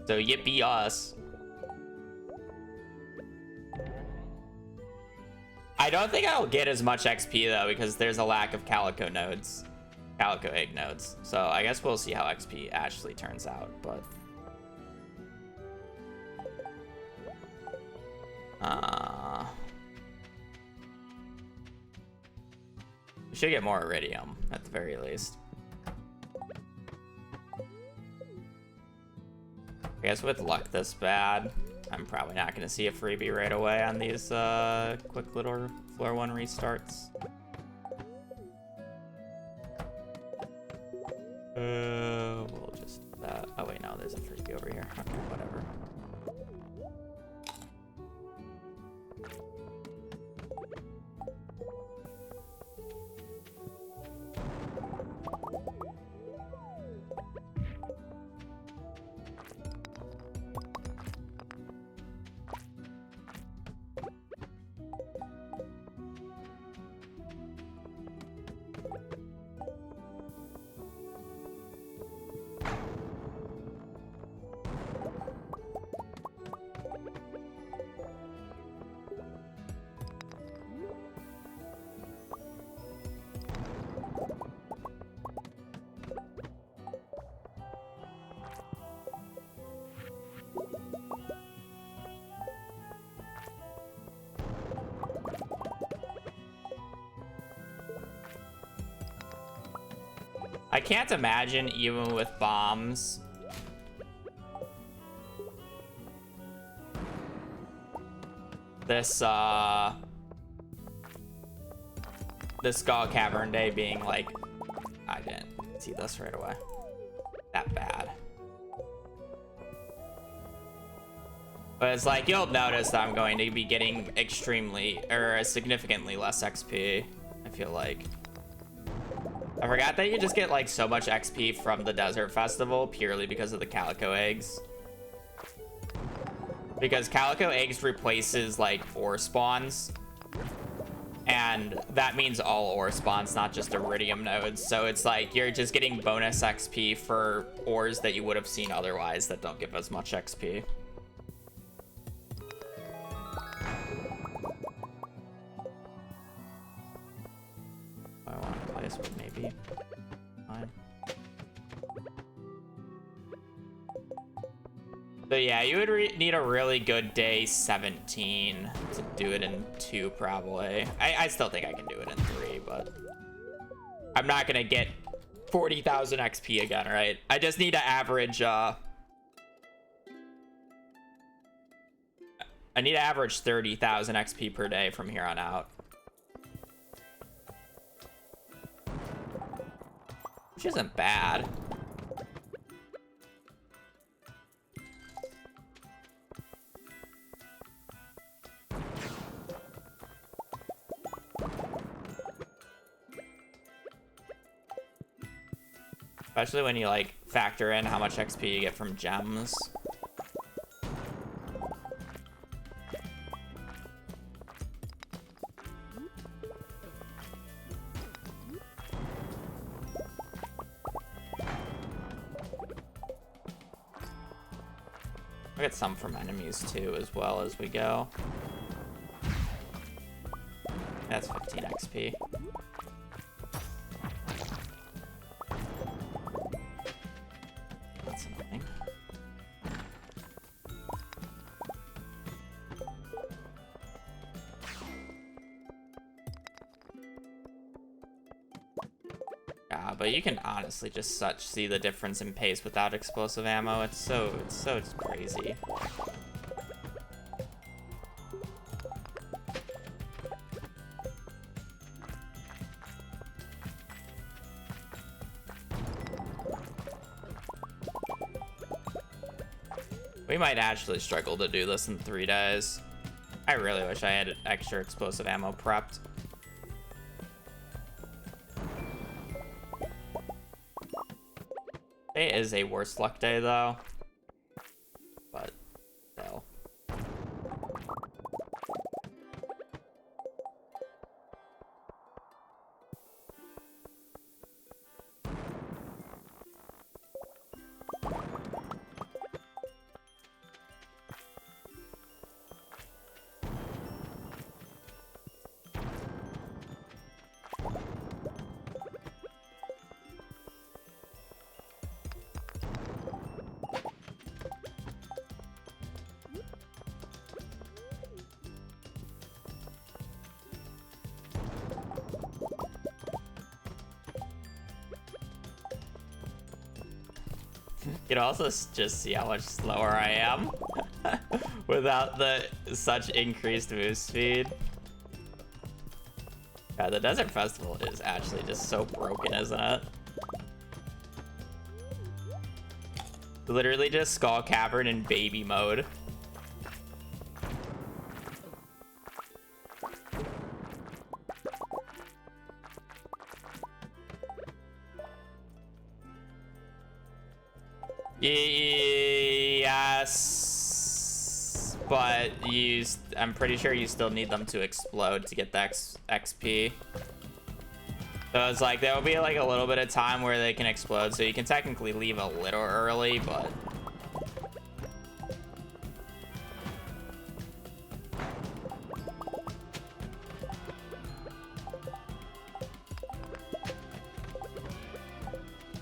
So yippee us. I don't think I'll get as much XP though, because there's a lack of calico nodes. Calico egg nodes. So I guess we'll see how XP actually turns out, but we should get more iridium at the very least. I guess with luck this bad, I'm probably not going to see a freebie right away on these quick little floor 1 restarts. We'll just do that. Oh wait, no, there's a freebie over here. Okay, whatever. I can't imagine even with bombs. This Skull Cavern Day being like, I didn't see this right away. That bad. But it's like, you'll notice that I'm going to be getting extremely, or significantly less XP, I feel like. I forgot that you just get like so much XP from the Desert Festival purely because of the Calico Eggs. Because Calico Eggs replaces like ore spawns. And that means all ore spawns, not just Iridium nodes. So it's like you're just getting bonus XP for ores that you would have seen otherwise that don't give as much XP. I want to place with maybe. Fine. So yeah, you would need a really good day 17 to do it in 2 probably. I still think I can do it in 3, but I'm not gonna get 40,000 XP again, right? I just need to average I need to average 30,000 XP per day from here on out. Which isn't bad. Especially when you like factor in how much XP you get from gems. I get some from enemies too as well as we go. That's 15 XP. That's annoying. Yeah, but you can honestly just see the difference in pace without explosive ammo. It's so just crazy. We might actually struggle to do this in 3 days. I really wish I had extra explosive ammo prepped. It is a worse luck day though, but still. You can also just see how much slower I am without the such increased move speed. Yeah, the Desert Festival is actually just so broken, isn't it? Literally just Skull Cavern in baby mode. Yes, but I'm pretty sure you still need them to explode to get the XP. So it's like there will be like a little bit of time where they can explode, so you can technically leave a little early, but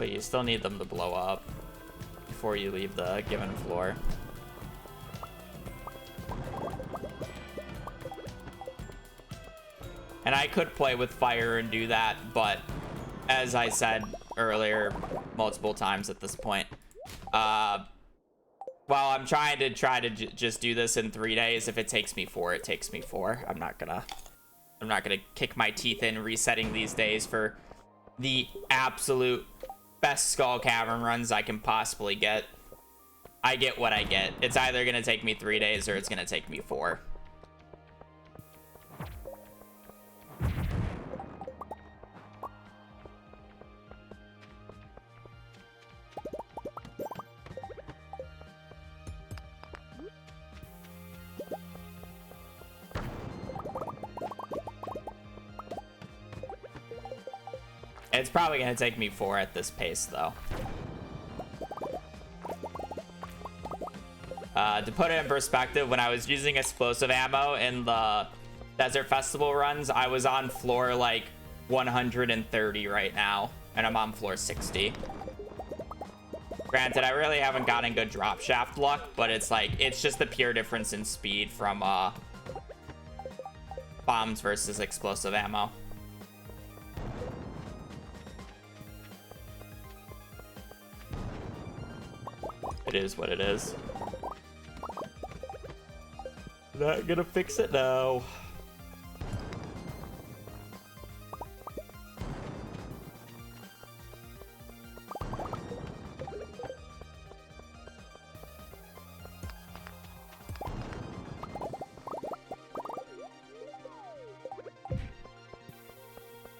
you still need them to blow up before you leave the given floor. And I could play with fire and do that, but as I said, earlier multiple times at this point. Well, I'm trying to just do this in 3 days. If it takes me 4, it takes me 4. I'm not gonna kick my teeth in resetting these days for the absolute best Skull Cavern runs I can possibly get. I get what I get. It's either gonna take me 3 days or it's gonna take me 4. It's probably gonna take me 4 at this pace, though. To put it in perspective, when I was using explosive ammo in the Desert Festival runs, I was on floor like 130 right now, and I'm on floor 60. Granted, I really haven't gotten good drop shaft luck, but it's like, it's just the pure difference in speed from bombs versus explosive ammo. It is what it is. Not gonna fix it now.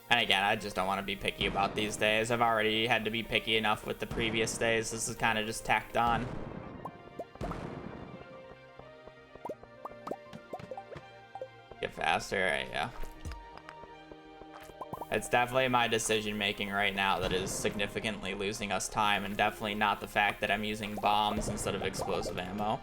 And again, I just don't want to be picky about these days. I've already had to be picky enough with the previous days. This is kind of just tacked on. Get faster, right? Yeah. It's definitely my decision making right now that is significantly losing us time, and definitely not the fact that I'm using bombs instead of explosive ammo.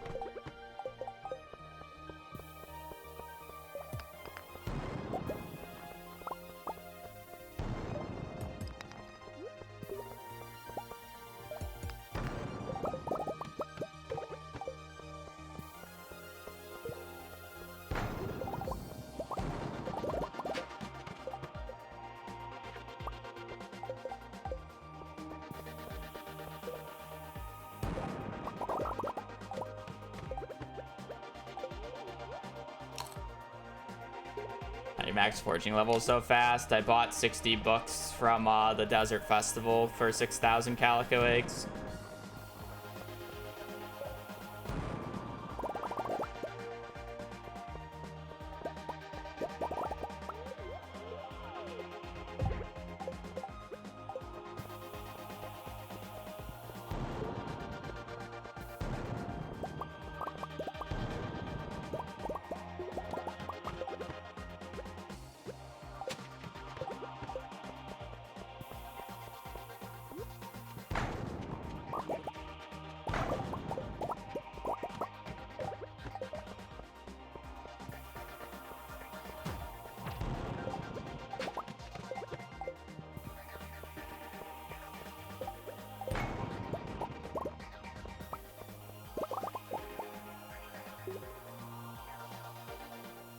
Max forging level so fast. I bought 60 books from the Desert Festival for 6,000 calico eggs.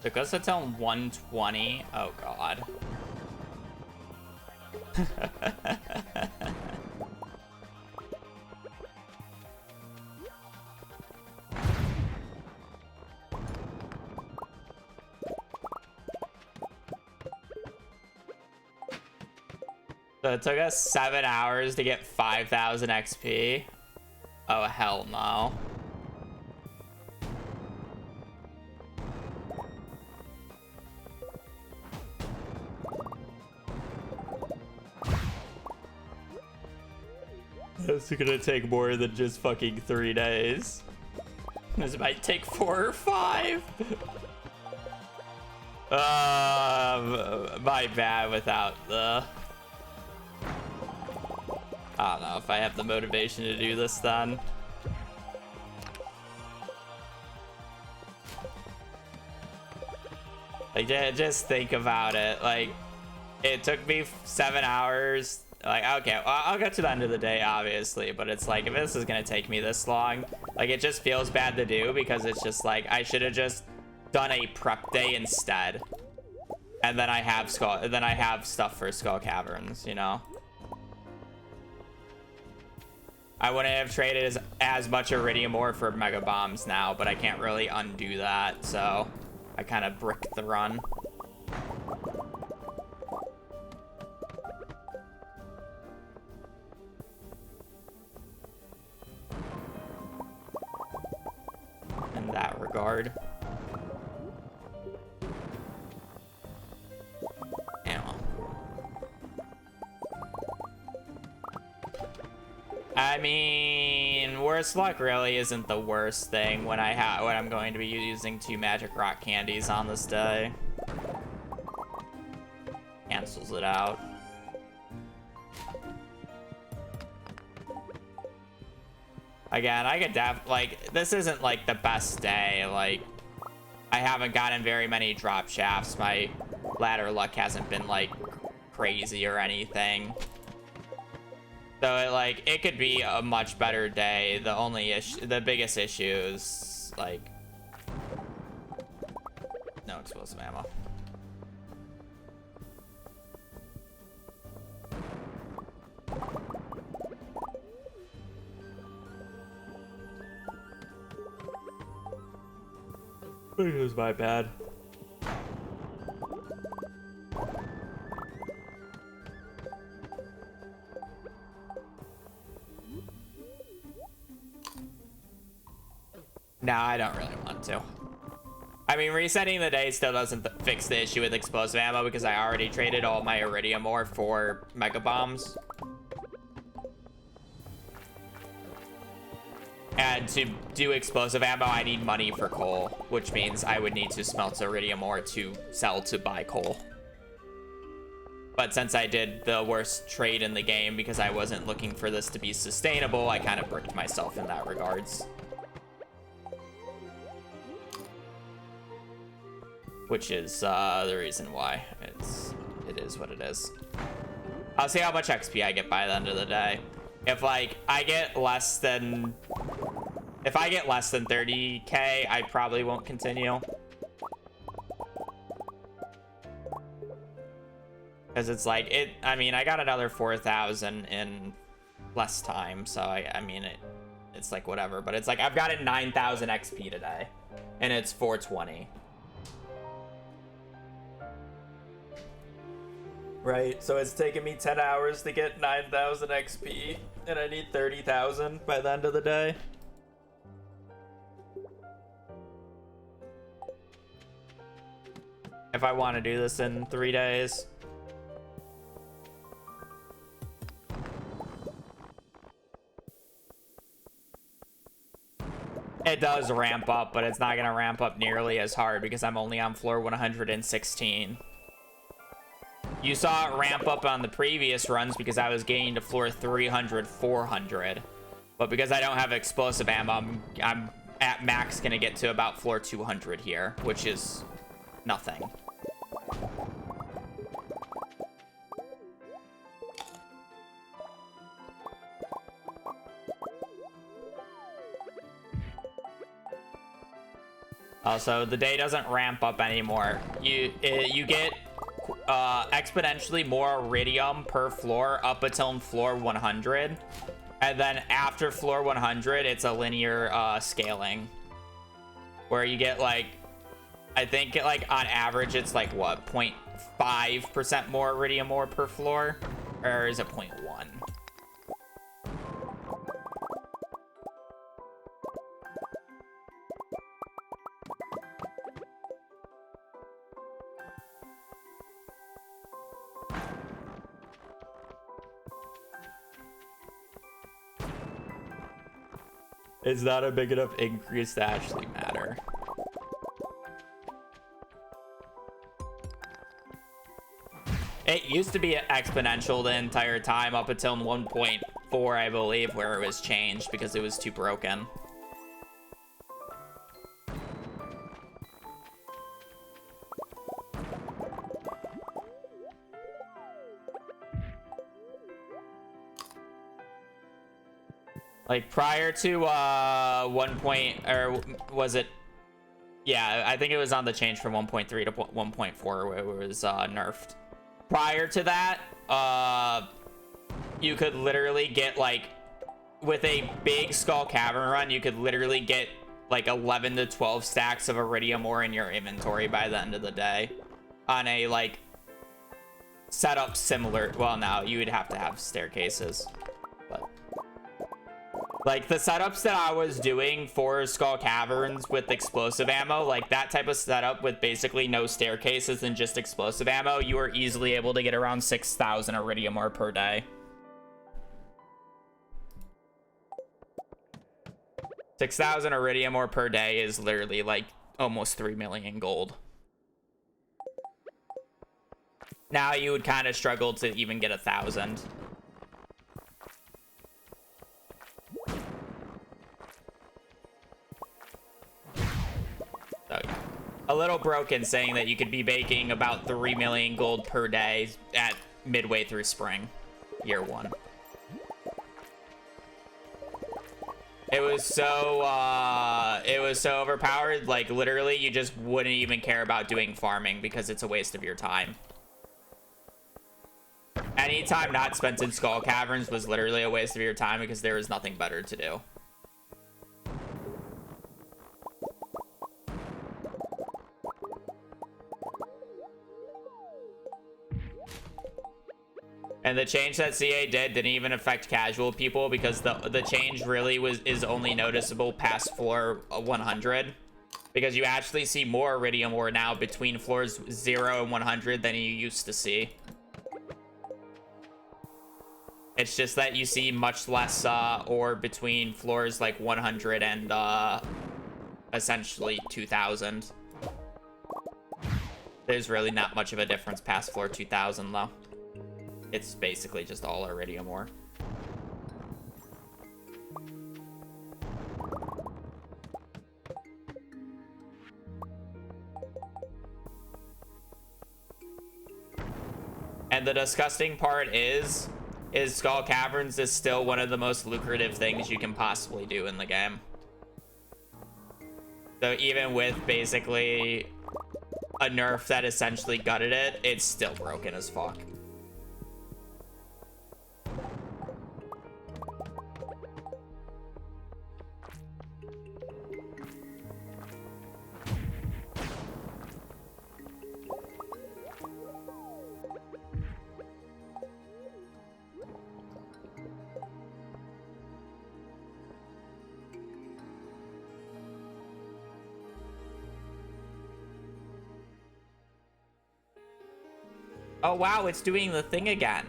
Took us until 120. Oh god. So it took us 7 hours to get 5,000 XP. Oh hell no. This is gonna take more than just fucking 3 days. This might take 4 or 5. My bad without the... I don't know if I have the motivation to do this then. Like, just think about it. Like, it took me 7 hours. Like, okay, well, I'll get to the end of the day, obviously, but it's like, if this is gonna take me this long, like, it just feels bad to do, because it's just like, I should have just done a prep day instead, and then I have stuff for Skull Caverns, you know? I wouldn't have traded as much iridium ore for mega bombs now, but I can't really undo that, so I kind of bricked the run. In that regard. I mean, worse luck really isn't the worst thing when I'm going to be using 2 magic rock candies on this day. Cancels it out. Again, I could like, this isn't like the best day. Like, I haven't gotten very many drop shafts. My ladder luck hasn't been like crazy or anything. So it could be a much better day. The biggest issue is like no explosive ammo. It was my bad. No, I don't really want to. I mean, resetting the day still doesn't fix the issue with explosive ammo because I already traded all my iridium ore for mega bombs. And to do explosive ammo, I need money for coal, which means I would need to smelt iridium ore to sell to buy coal. But since I did the worst trade in the game because I wasn't looking for this to be sustainable, I kind of bricked myself in that regards. Which is the reason why it is what it is. I'll see how much XP I get by the end of the day. If like I get less than 30k, I probably won't continue. Because it's like I mean, I got another 4,000 in less time, so I mean it's like whatever. But it's like I've gotten 9,000 XP today, and it's 420. Right, so it's taken me 10 hours to get 9,000 XP, and I need 30,000 by the end of the day. If I want to do this in 3 days. It does ramp up, but it's not going to ramp up nearly as hard because I'm only on floor 116. You saw it ramp up on the previous runs because I was getting to floor 300, 400. But because I don't have explosive ammo, I'm at max going to get to about floor 200 here, which is nothing. Also, the day doesn't ramp up anymore. You get exponentially more iridium per floor up until floor 100, and then after floor 100 it's a linear scaling where you get like, I think like on average it's like what, 0.5% more iridium ore per floor, or is it 0.1? It's not a big enough increase to actually matter. It used to be exponential the entire time up until 1.4, I believe, where it was changed because it was too broken. Like prior to 1 point, or was it? Yeah, I think it was on the change from 1.3 to 1.4 where it was nerfed. Prior to that, you could literally get like with a big Skull Cavern run, you could literally get like 11 to 12 stacks of iridium ore in your inventory by the end of the day on a like setup similar. Well, now you would have to have staircases, but like the setups that I was doing for Skull Caverns with explosive ammo, like that type of setup with basically no staircases and just explosive ammo, you are easily able to get around 6,000 iridium ore per day. 6,000 iridium ore per day is literally like almost 3 million gold. Now you would kind of struggle to even get 1,000. So, yeah. A little broken saying that you could be making about 3 million gold per day at midway through spring, year 1. It was so overpowered, like literally you just wouldn't even care about doing farming because it's a waste of your time. Any time not spent in Skull Caverns was literally a waste of your time because there was nothing better to do. And the change that CA did didn't even affect casual people because the change really is only noticeable past floor 100. Because you actually see more iridium ore now between floors 0 and 100 than you used to see. It's just that you see much less ore between floors like 100 and essentially 2000. There's really not much of a difference past floor 2000 though. It's basically just all iridium ore. And the disgusting part is Skull Caverns is still one of the most lucrative things you can possibly do in the game. So even with basically a nerf that essentially gutted it, it's still broken as fuck. Oh wow, it's doing the thing again.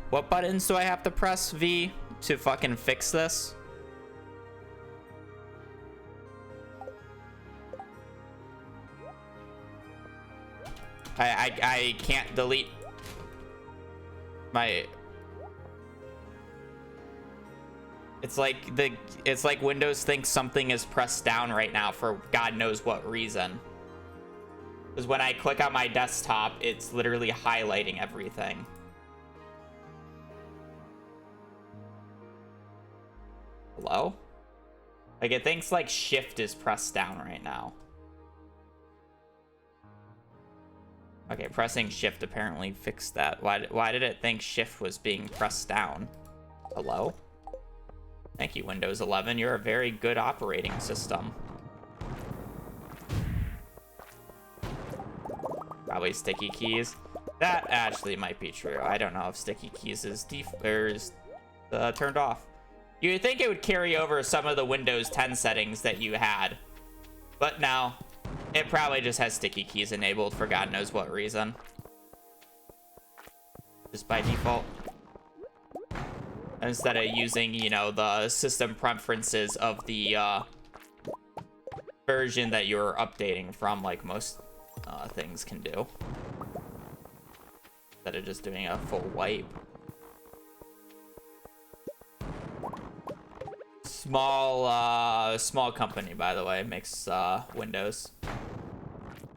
What buttons do I have to press V to fucking fix this? I can't delete my... It's like Windows thinks something is pressed down right now for God knows what reason. Because when I click on my desktop, it's literally highlighting everything. Hello? Like, it thinks, like, shift is pressed down right now. Okay, pressing shift apparently fixed that. Why did it think shift was being pressed down? Hello? Thank you, Windows 11. You're a very good operating system. Probably sticky keys. That actually might be true. I don't know if sticky keys is turned off. You would think it would carry over some of the Windows 10 settings that you had. But no. It probably just has sticky keys enabled for God knows what reason. Just by default. Instead of using, you know, the system preferences of the version that you're updating from, like most things can do. Instead of just doing a full wipe. Small company, by the way, makes Windows.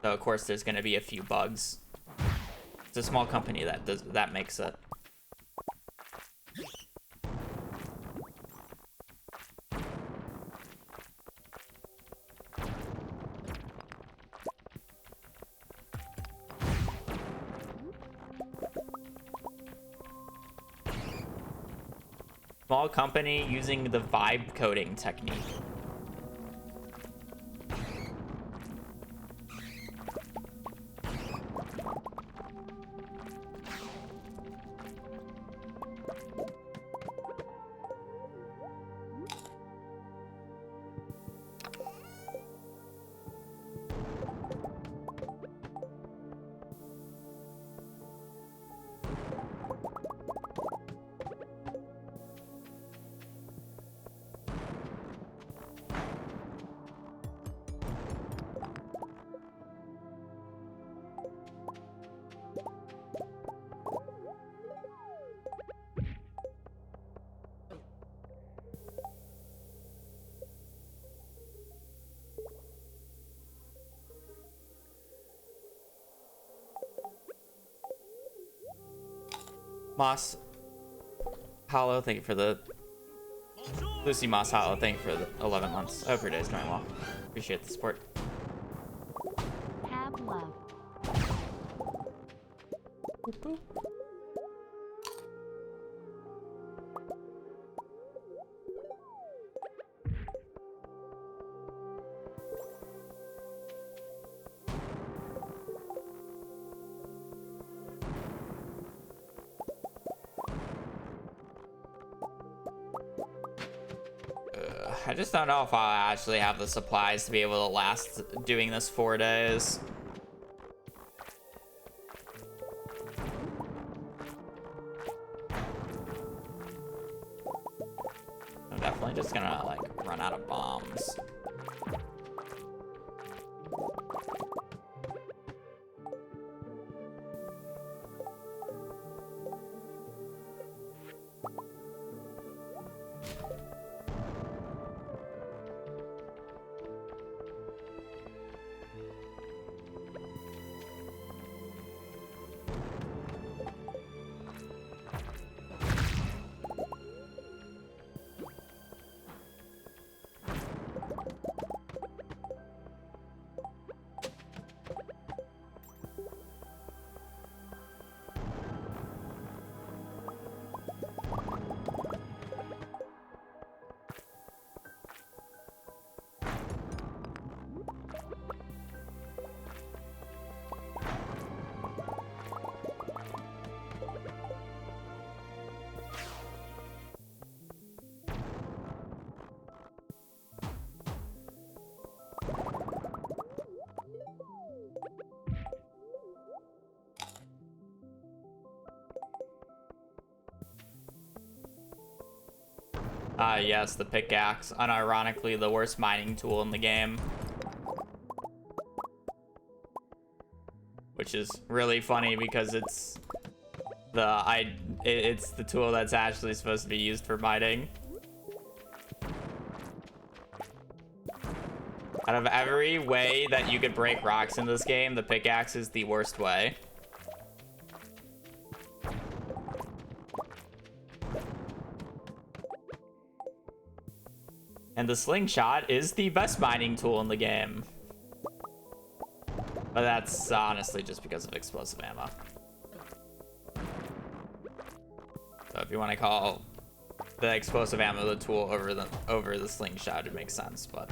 So of course there's going to be a few bugs. It's a small company that makes it. Small company using the vibe coding technique. Moss Hollow, thank you for the Lucy Moss Hollow, thank you for the 11 months. I hope your day's going well. Appreciate the support. Have love. Boop, boop. I just don't know if I'll actually have the supplies to be able to last doing this 4 days. I'm definitely just gonna like run out of bombs. Yes, the pickaxe. Unironically, the worst mining tool in the game. Which is really funny because it's it's the tool that's actually supposed to be used for mining. Out of every way that you could break rocks in this game, the pickaxe is the worst way. And the slingshot is the best mining tool in the game. But that's honestly just because of explosive ammo. So if you want to call the explosive ammo the tool over the slingshot, it makes sense, but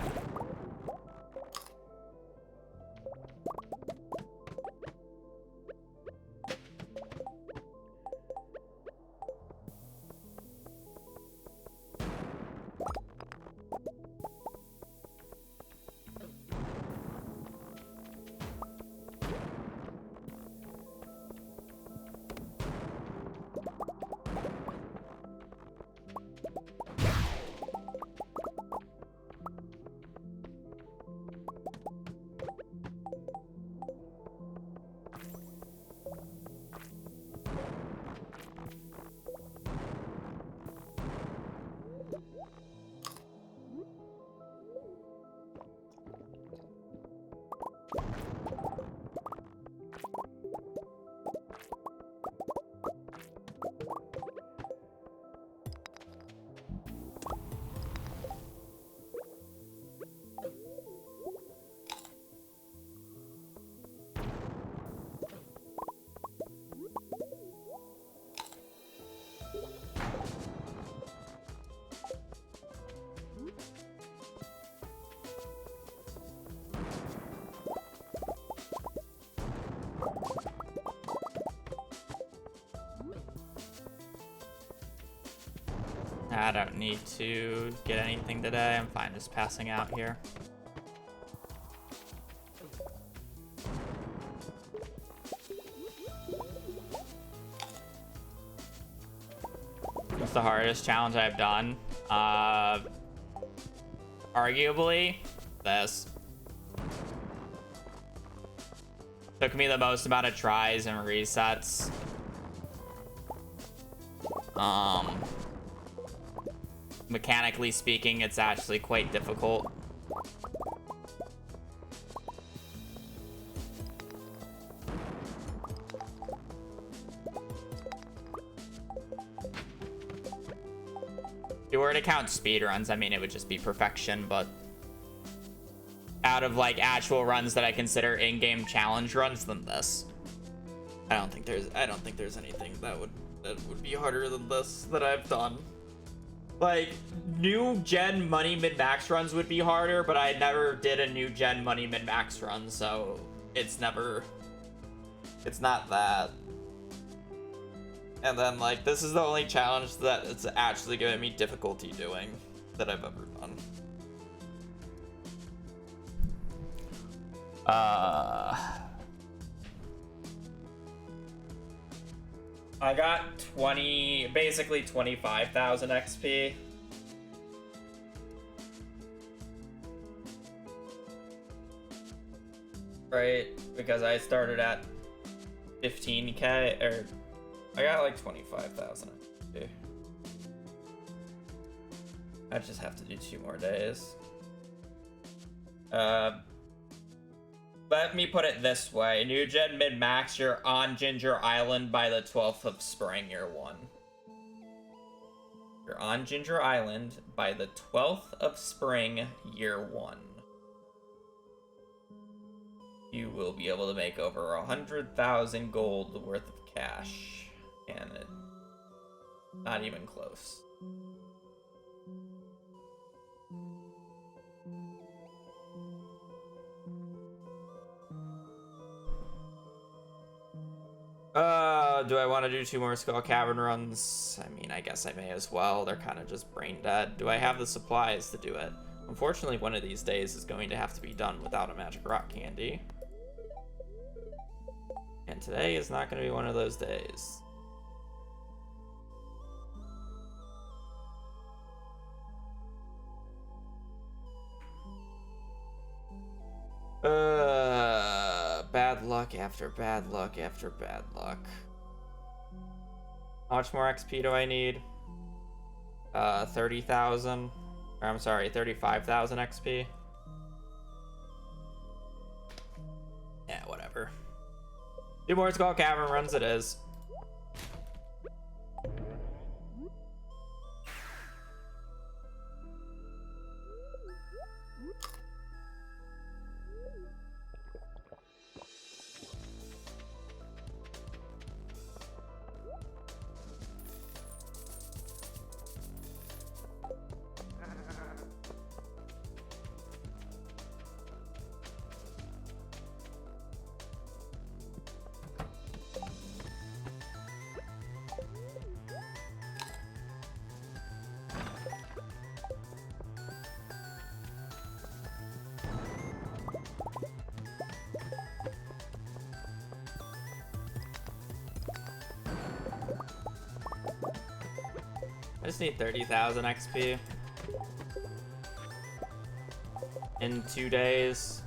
I don't need to get anything today. I'm fine just passing out here. What's the hardest challenge I've done? Arguably, this. Took me the most amount of tries and resets. Mechanically speaking, it's actually quite difficult. If you were to count speedruns, I mean, it would just be perfection, but out of like actual runs that I consider in-game challenge runs, than this. I don't think there's anything that would be harder than this that I've done. Like, new gen money min-max runs would be harder, but I never did a new gen money min-max run, so it's not that. And then, like, this is the only challenge that it's actually giving me difficulty doing that I've ever done. I got basically 25,000 XP. Right, because I started at 15k, or I got like 25,000 XP. I just have to do 2 more days. Let me put it this way. New gen mid-max, you're on Ginger Island by the 12th of spring, year 1. You're on Ginger Island by the 12th of spring, year 1. You will be able to make over 100,000 gold worth of cash. And not even close. Do I want to do 2 more Skull Cavern runs? I mean, I guess I may as well. They're kind of just brain dead. Do I have the supplies to do it? Unfortunately, one of these days is going to have to be done without a magic rock candy. And today is not going to be one of those days. Bad luck after bad luck after bad luck. How much more XP do I need? 30,000. Or I'm sorry, 35,000 XP. Yeah, whatever. 2 more Skull Cavern runs it is. I just need 30,000 XP in 2 days.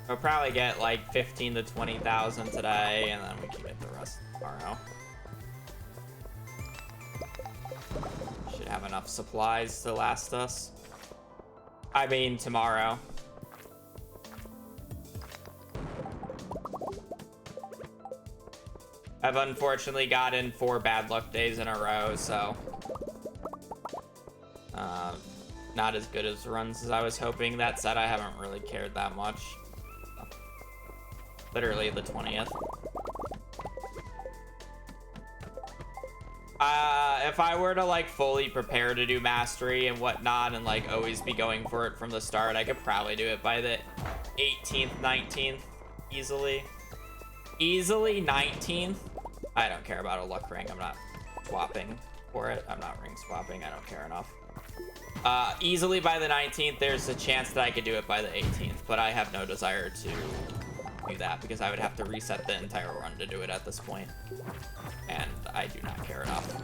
I'll probably get like 15 to 20,000 today, and then we can get the rest tomorrow. Should have enough supplies to last us. I mean, tomorrow. I've unfortunately gotten 4 bad luck days in a row, so not as good as runs as I was hoping. That said, I haven't really cared that much. Literally the 20th. If I were to like fully prepare to do mastery and whatnot and like always be going for it from the start, I could probably do it by the 18th, 19th easily. Easily 19th. I don't care about a luck ring. I'm not swapping for it. I'm not ring swapping. I don't care enough. Easily by the 19th, there's a chance that I could do it by the 18th, but I have no desire to do that because I would have to reset the entire run to do it at this point, and I do not care enough.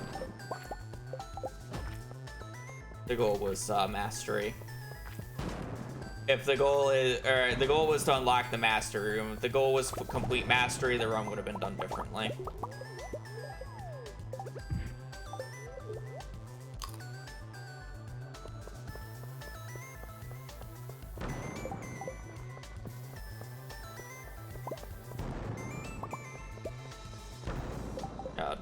The goal was mastery. If the goal is, or the goal was to unlock the mastery room, if the goal was complete mastery, the run would have been done differently. God.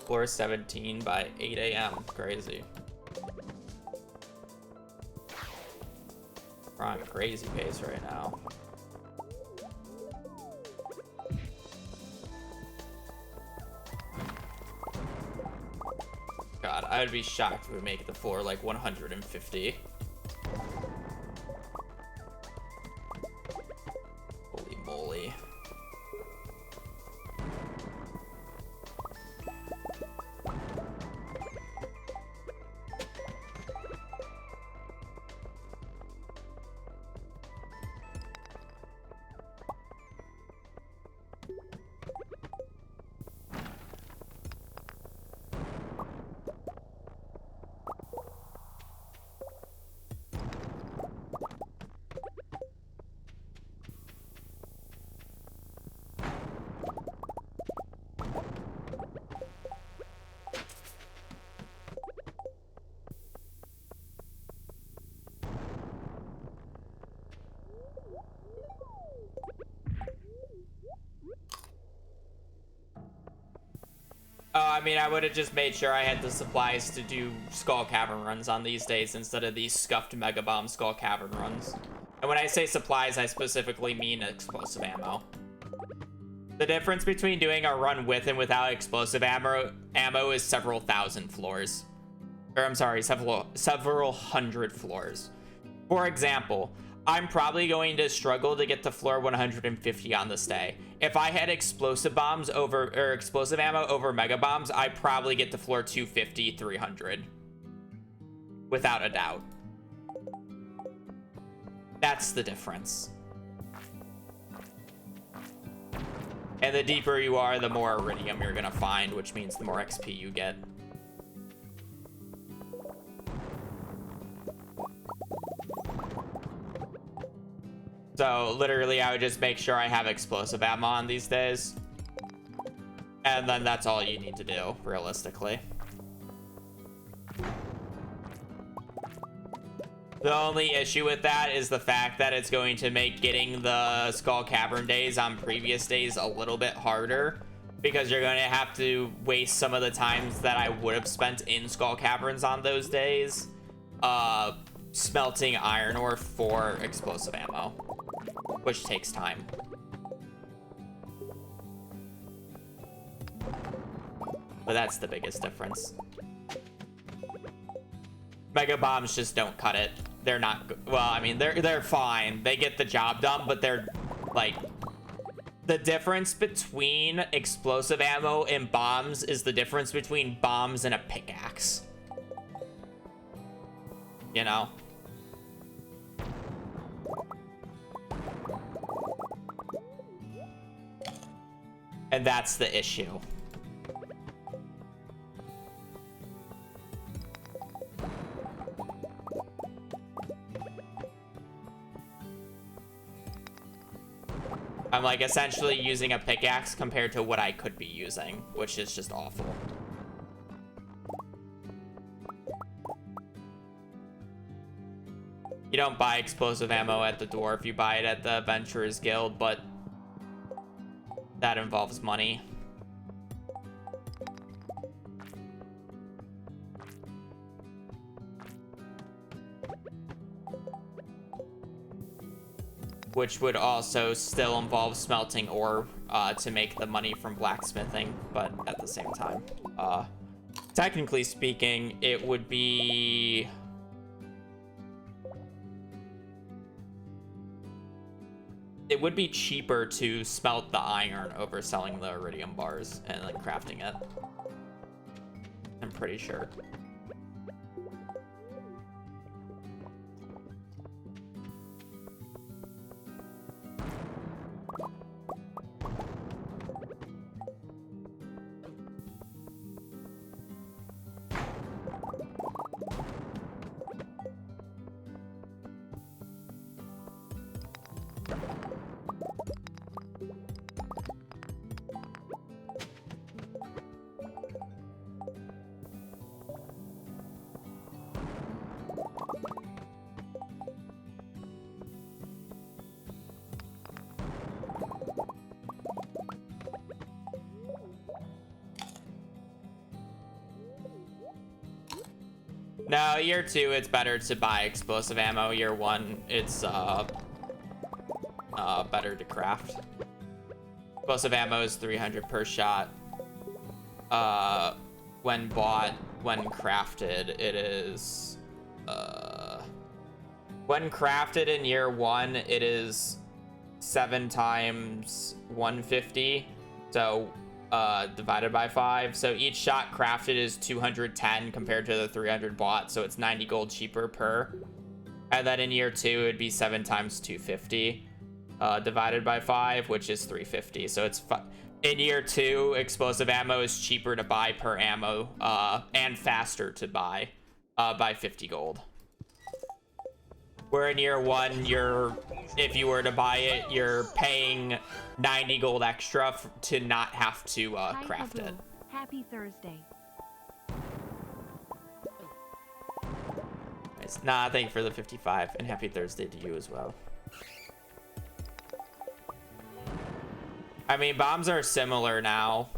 Floor 17 by 8 a.m. Crazy. We're on crazy pace right now. God, I would be shocked if we make the floor like 150. Holy moly. I mean, I would have just made sure I had the supplies to do Skull Cavern runs on these days instead of these scuffed Mega Bomb Skull Cavern runs. And when I say supplies, I specifically mean explosive ammo. The difference between doing a run with and without explosive ammo is several thousand floors. Or I'm sorry, several hundred floors. For example, I'm probably going to struggle to get to floor 150 on this day. If I had explosive bombs over, or explosive ammo over mega bombs, I'd probably get to floor 250, 300. Without a doubt. That's the difference. And the deeper you are, the more iridium you're gonna find, which means the more XP you get. So literally I would just make sure I have explosive ammo on these days. And then that's all you need to do, realistically. The only issue with that is the fact that it's going to make getting the Skull Cavern days on previous days a little bit harder, because you're going to have to waste some of the times that I would have spent in Skull Caverns on those days smelting iron ore for explosive ammo, which takes time. But that's the biggest difference. Mega bombs just don't cut it. They're not good. Well, I mean, they're fine. They get the job done, but they're like, the difference between explosive ammo and bombs is the difference between bombs and a pickaxe. You know? And that's the issue. I'm like essentially using a pickaxe compared to what I could be using, which is just awful. You don't buy explosive ammo at the dwarf, you buy it at the Adventurers Guild, but that involves money. Which would also still involve smelting ore to make the money from blacksmithing, but at the same time. Technically speaking, it would be... it would be cheaper to smelt the iron over selling the iridium bars and like crafting it. I'm pretty sure. No, year 2, it's better to buy explosive ammo. Year 1, it's better to craft. Explosive ammo is 300 per shot. When bought, when crafted, it is... when crafted in year 1, it is 7 times 150. So... divided by 5, so each shot crafted is 210 compared to the 300 bought, so it's 90 gold cheaper per. And then in year 2 it'd be 7 times 250 divided by 5, which is 350. So it's in year 2, explosive ammo is cheaper to buy per ammo and faster to buy by 50 gold. Where in year 1, if you were to buy it, you're paying 90 gold extra to not have to craft it. Happy Thursday. Nice. Nah, thank you for the 55, and happy Thursday to you as well. I mean, bombs are similar now.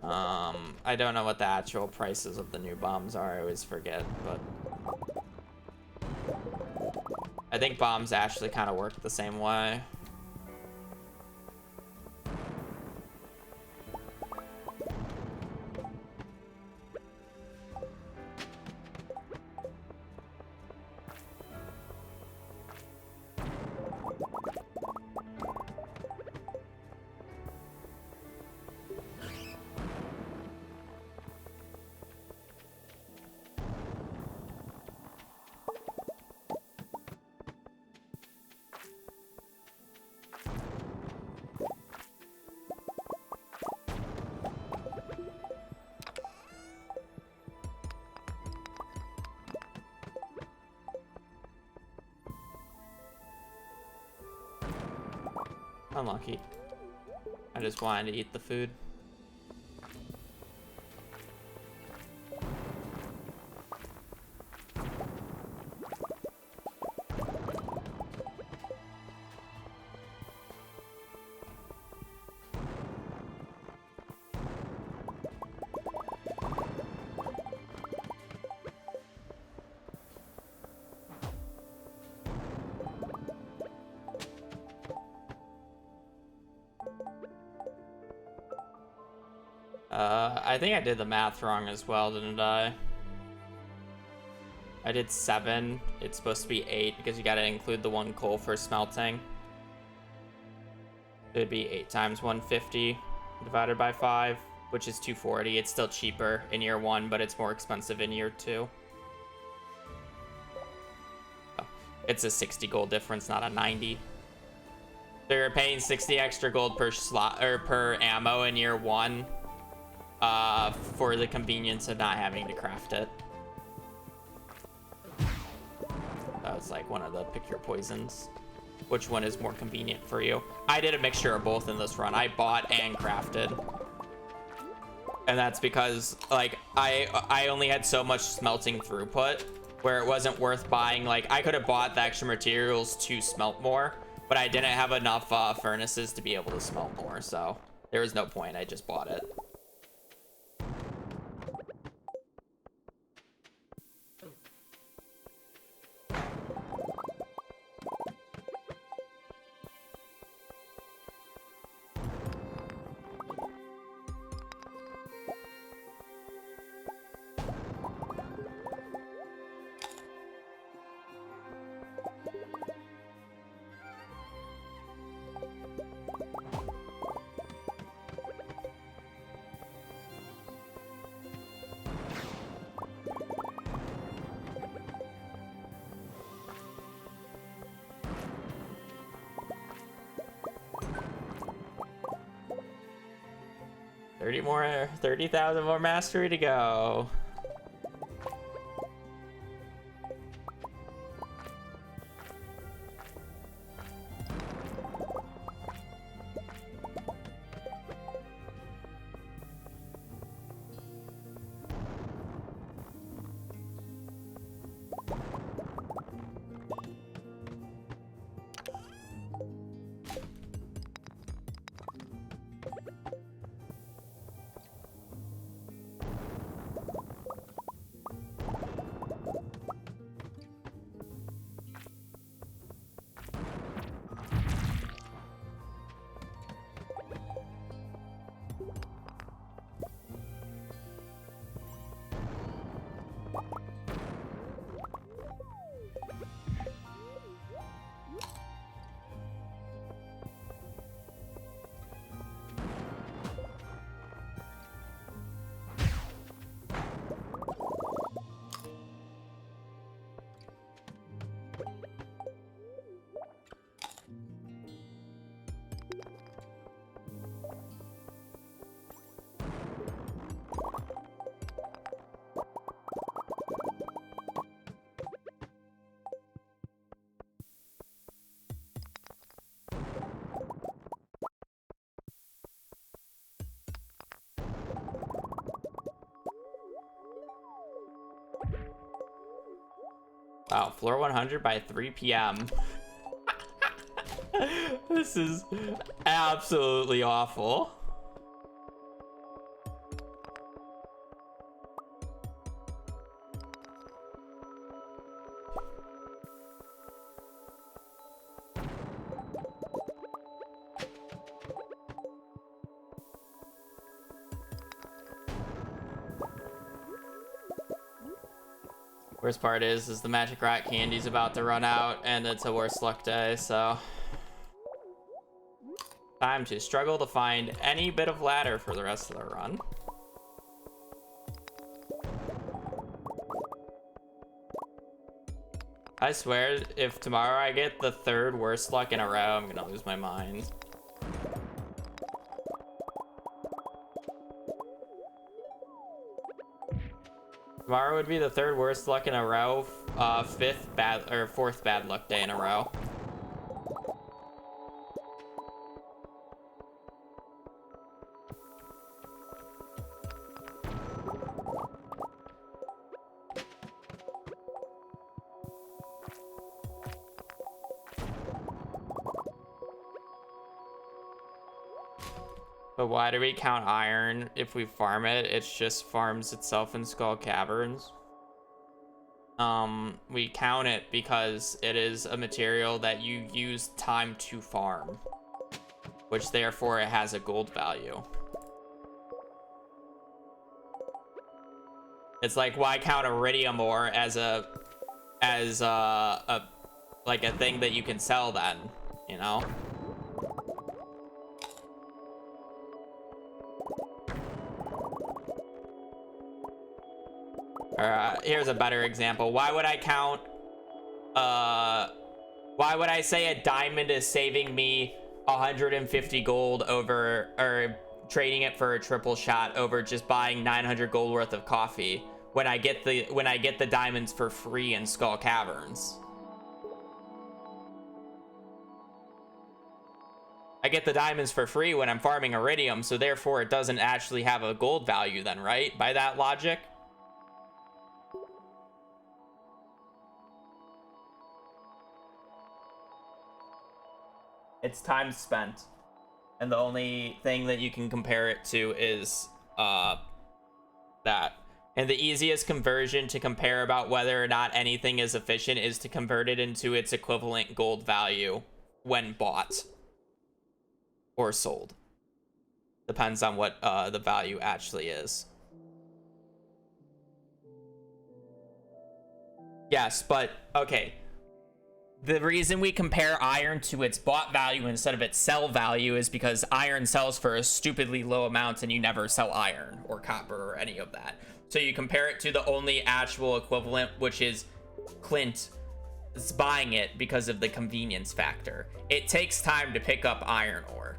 I don't know what the actual prices of the new bombs are. I always forget, but... I think bombs actually kind of work the same way. Unlucky. I just wanted to eat the food. I think I did the math wrong as well, didn't I? I did 7. It's supposed to be 8 because you gotta include the 1 coal for smelting. It'd be 8 times 150 divided by 5, which is 240. It's still cheaper in year 1, but it's more expensive in year 2. Oh, it's a 60 gold difference, not a 90. So you're paying 60 extra gold per slot or per ammo in year 1. For the convenience of not having to craft it. That was like one of the pick your poisons. Which one is more convenient for you? I did a mixture of both in this run. I bought and crafted. And that's because like I only had so much smelting throughput where it wasn't worth buying. Like I could have bought the extra materials to smelt more, but I didn't have enough furnaces to be able to smelt more, so there was no point. I just bought it. 30,000 more mastery to go. Wow, floor 100 by 3 p.m. This is absolutely awful. Worst part is the magic rat candy's about to run out, and it's a worse luck day, so... Time to struggle to find any bit of ladder for the rest of the run. I swear, if tomorrow I get the 3rd worst luck in a row, I'm gonna lose my mind. Tomorrow would be the 3rd worst luck in a row, 4th bad luck day in a row. But why do we count iron if we farm it? It just farms itself in Skull Caverns. We count it because it is a material that you use time to farm, which therefore it has a gold value. It's like, why count iridium ore as a like a thing that you can sell then, you know? Here's a better example. Why would I count, why would I say a diamond is saving me 150 gold over, or trading it for a triple shot over just buying 900 gold worth of coffee when I get the diamonds for free in Skull Caverns? I get the diamonds for free when I'm farming iridium, so therefore it doesn't actually have a gold value then, right? By that logic? It's time spent, and the only thing that you can compare it to is that. And the easiest conversion to compare about whether or not anything is efficient is to convert it into its equivalent gold value when bought or sold. Depends on what the value actually is. Yes, but okay. The reason we compare iron to its bought value instead of its sell value is because iron sells for a stupidly low amount and you never sell iron or copper or any of that. So you compare it to the only actual equivalent, which is Clint is buying it because of the convenience factor. It takes time to pick up iron ore.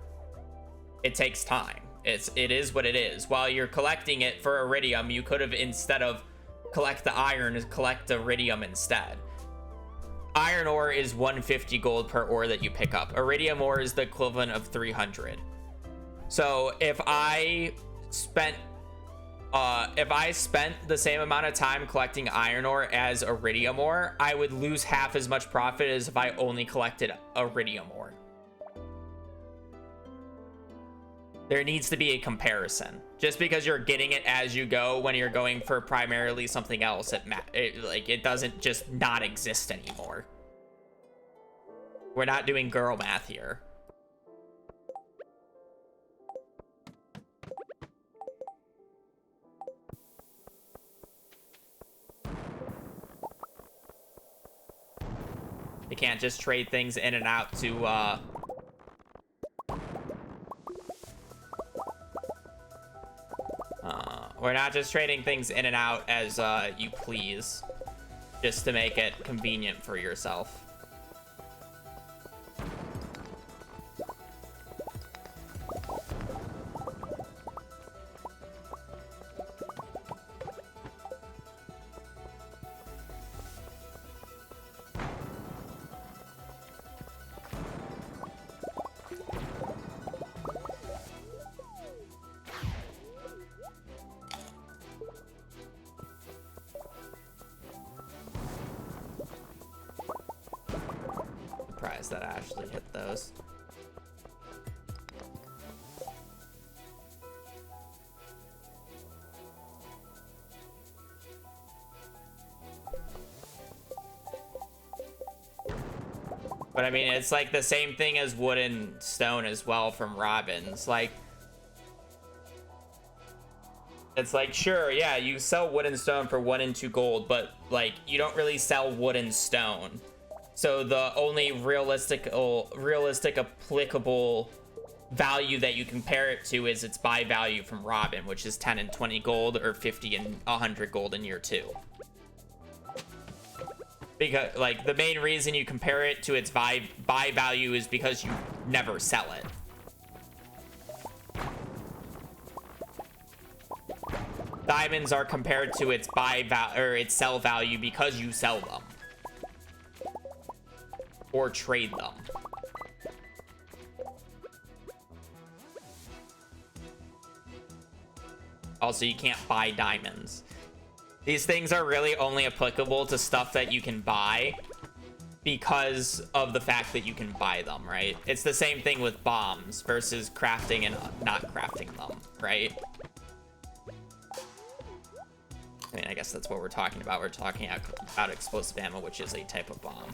It takes time It is what it is. While you're collecting it for iridium, you could have, instead of collect the iron, collect iridium instead. Iron ore is 150 gold per ore that you pick up. Iridium ore is the equivalent of 300. So if I spent the same amount of time collecting iron ore as iridium ore, I would lose half as much profit as if I only collected iridium ore. There needs to be a comparison. Just because you're getting it as you go when you're going for primarily something else, it doesn't just not exist anymore. We're not doing girl math here. You can't just trade things in and out to we're not just trading things in and out as you please, just to make it convenient for yourself. That actually hit those. But I mean, it's like the same thing as wood and stone as well from Robin's. Like, it's like, sure, yeah, you sell wood and stone for 1 and 2 gold, but like, you don't really sell wood and stone. So the only realistic applicable value that you compare it to is its buy value from Robin, which is 10 and 20 gold or 50 and 100 gold in year 2. Because like the main reason you compare it to its buy value is because you never sell it. Diamonds are compared to its its sell value because you sell them. Or trade them. Also, you can't buy diamonds. These things are really only applicable to stuff that you can buy because of the fact that you can buy them, right? It's the same thing with bombs versus crafting and not crafting them, right? I mean, I guess that's what we're talking about. We're talking about explosive ammo, which is a type of bomb.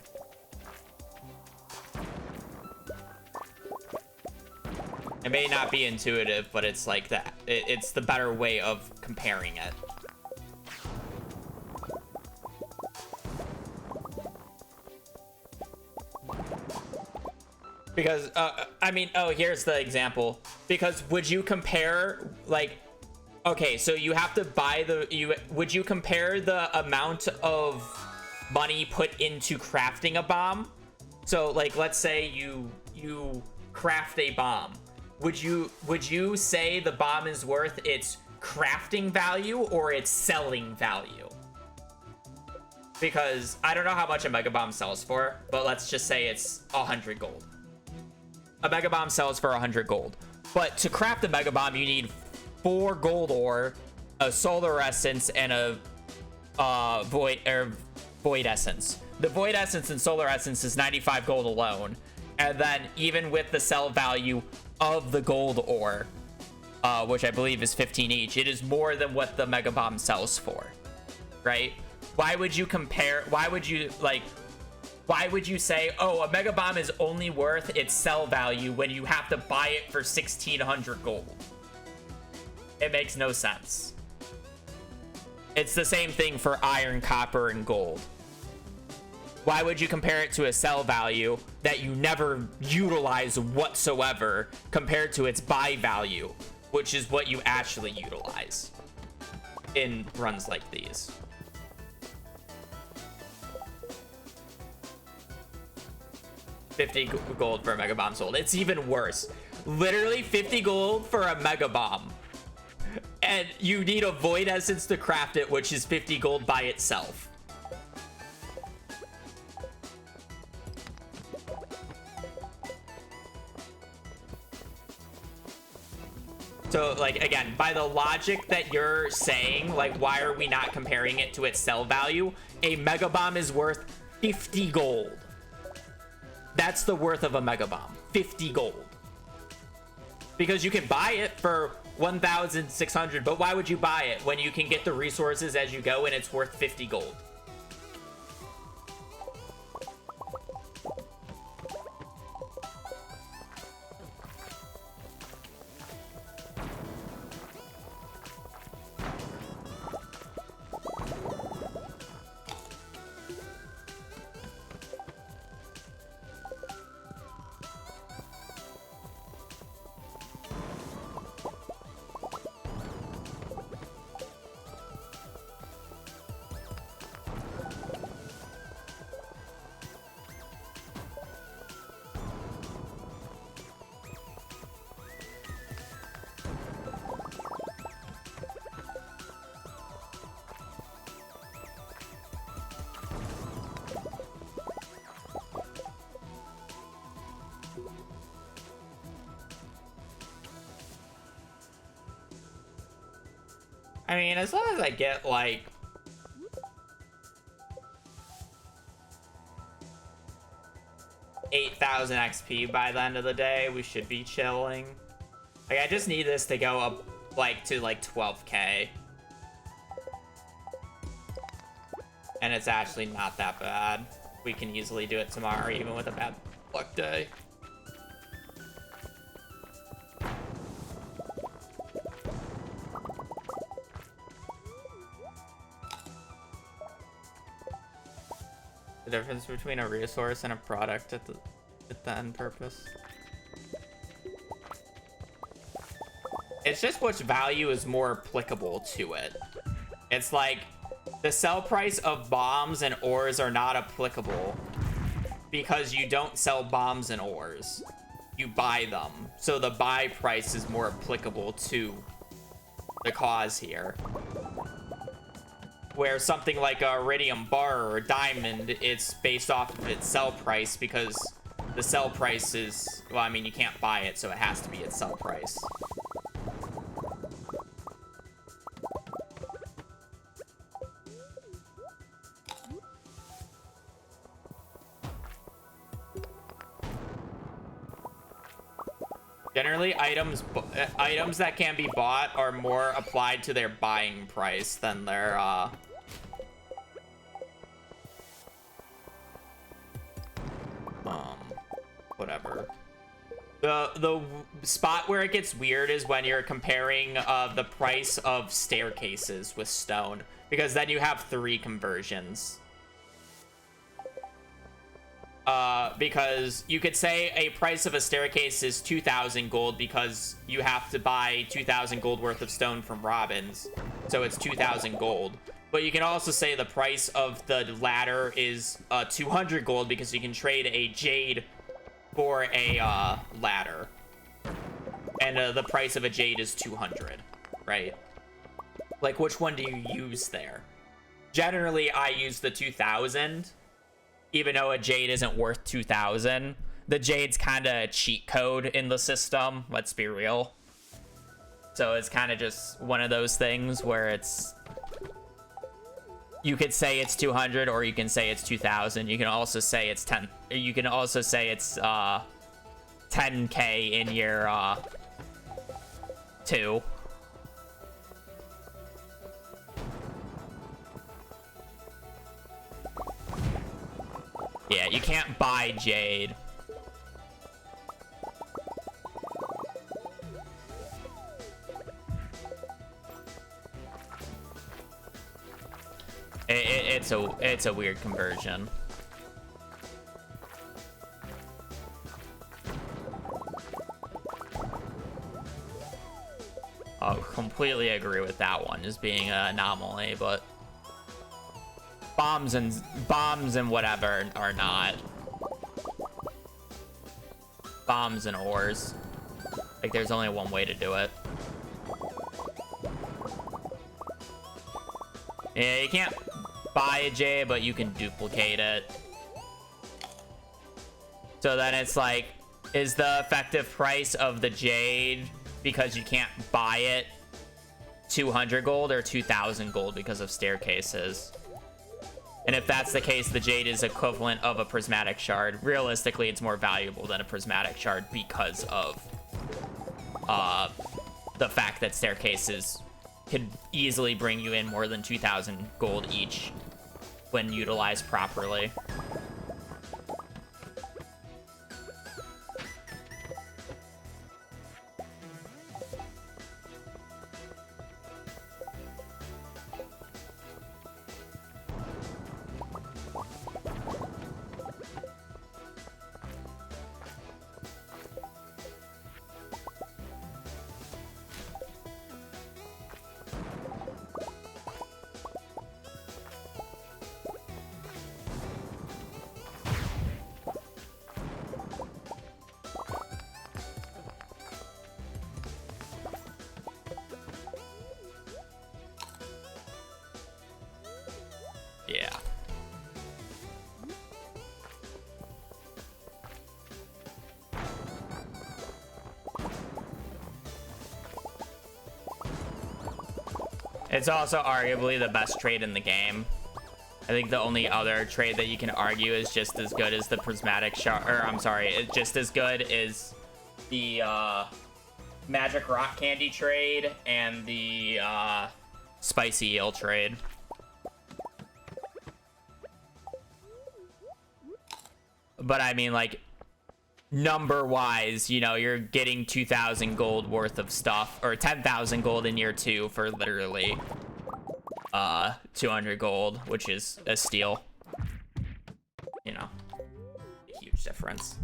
It may not be intuitive, but it's like that. It's the better way of comparing it. Because, I mean, oh, here's the example. Because would you compare, like, okay, so you have to buy would you compare the amount of money put into crafting a bomb? So, like, let's say you craft a bomb. Would you say the bomb is worth its crafting value or its selling value? Because I don't know how much a mega bomb sells for, but let's just say it's 100 gold. A mega bomb sells for 100 gold. But to craft a mega bomb, you need 4 gold ore, a solar essence, and a void essence. The void essence and solar essence is 95 gold alone. And then even with the sell value of the gold ore, which I believe is 15 each, it is more than what the mega bomb sells for, right? Why would you compare? Why would you say, oh, a mega bomb is only worth its sell value when you have to buy it for 1600 gold? It makes no sense. It's the same thing for iron, copper, and gold. Why would you compare it to a sell value that you never utilize whatsoever compared to its buy value, which is what you actually utilize in runs like these? $50 gold for a mega bomb sold. It's even worse. Literally 50 gold for a mega bomb. And you need a void essence to craft it, which is 50 gold by itself. So, like, again, by the logic that you're saying, like, why are we not comparing it to its sell value? A mega bomb is worth 50 gold. That's the worth of a mega bomb. 50 gold. Because you can buy it for 1,600, but why would you buy it when you can get the resources as you go and it's worth 50 gold? I mean, as long as I get, like... $8,000 XP by the end of the day, we should be chilling. Like, I just need this to go up, like, to, like, 12k. And it's actually not that bad. We can easily do it tomorrow, even with a bad luck day. The difference between a resource and a product at the end purpose. It's just which value is more applicable to it. It's like the sell price of bombs and ores are not applicable because you don't sell bombs and ores. You buy them. So the buy price is more applicable to the cause here. Where something like a iridium bar or a diamond, it's based off of its sell price because the sell price is, well, I mean, you can't buy it, so it has to be its sell price. Generally, items that can be bought are more applied to their buying price than their, whatever. The spot where it gets weird is when you're comparing the price of staircases with stone, because then you have 3 conversions. Because you could say a price of a staircase is 2,000 gold because you have to buy 2,000 gold worth of stone from Robins, so it's 2,000 gold. But you can also say the price of the ladder is 200 gold because you can trade a jade for a ladder, and the price of a jade is 200, right? Like, which one do you use there? Generally, I use the 2,000, even though a jade isn't worth 2,000. The jade's kind of a cheat code in the system, let's be real. So it's kind of just one of those things where it's, you could say it's 200 or you can say it's 2,000. You can also say it's 10. You can also say it's 10k in year 2. Yeah, you can't buy jade. It's a weird conversion. I'll completely agree with that one as being an anomaly, but bombs and whatever are not. Bombs and ores. Like, there's only one way to do it. Yeah, you can't buy a jade, but you can duplicate it. So then it's like, is the effective price of the jade, because you can't buy it, 200 gold or 2,000 gold because of staircases? And if that's the case, the jade is equivalent of a prismatic shard. Realistically, it's more valuable than a prismatic shard because of the fact that staircases could easily bring you in more than 2,000 gold each when utilized properly. Yeah. It's also arguably the best trade in the game. I think the only other trade that you can argue is just as good as the prismatic shard, or I'm sorry, it's just as good as the magic rock candy trade and the spicy eel trade. But I mean, like, number wise, you know, you're getting 2,000 gold worth of stuff, or 10,000 gold in year 2 for literally 200 gold, which is a steal. You know, a huge difference.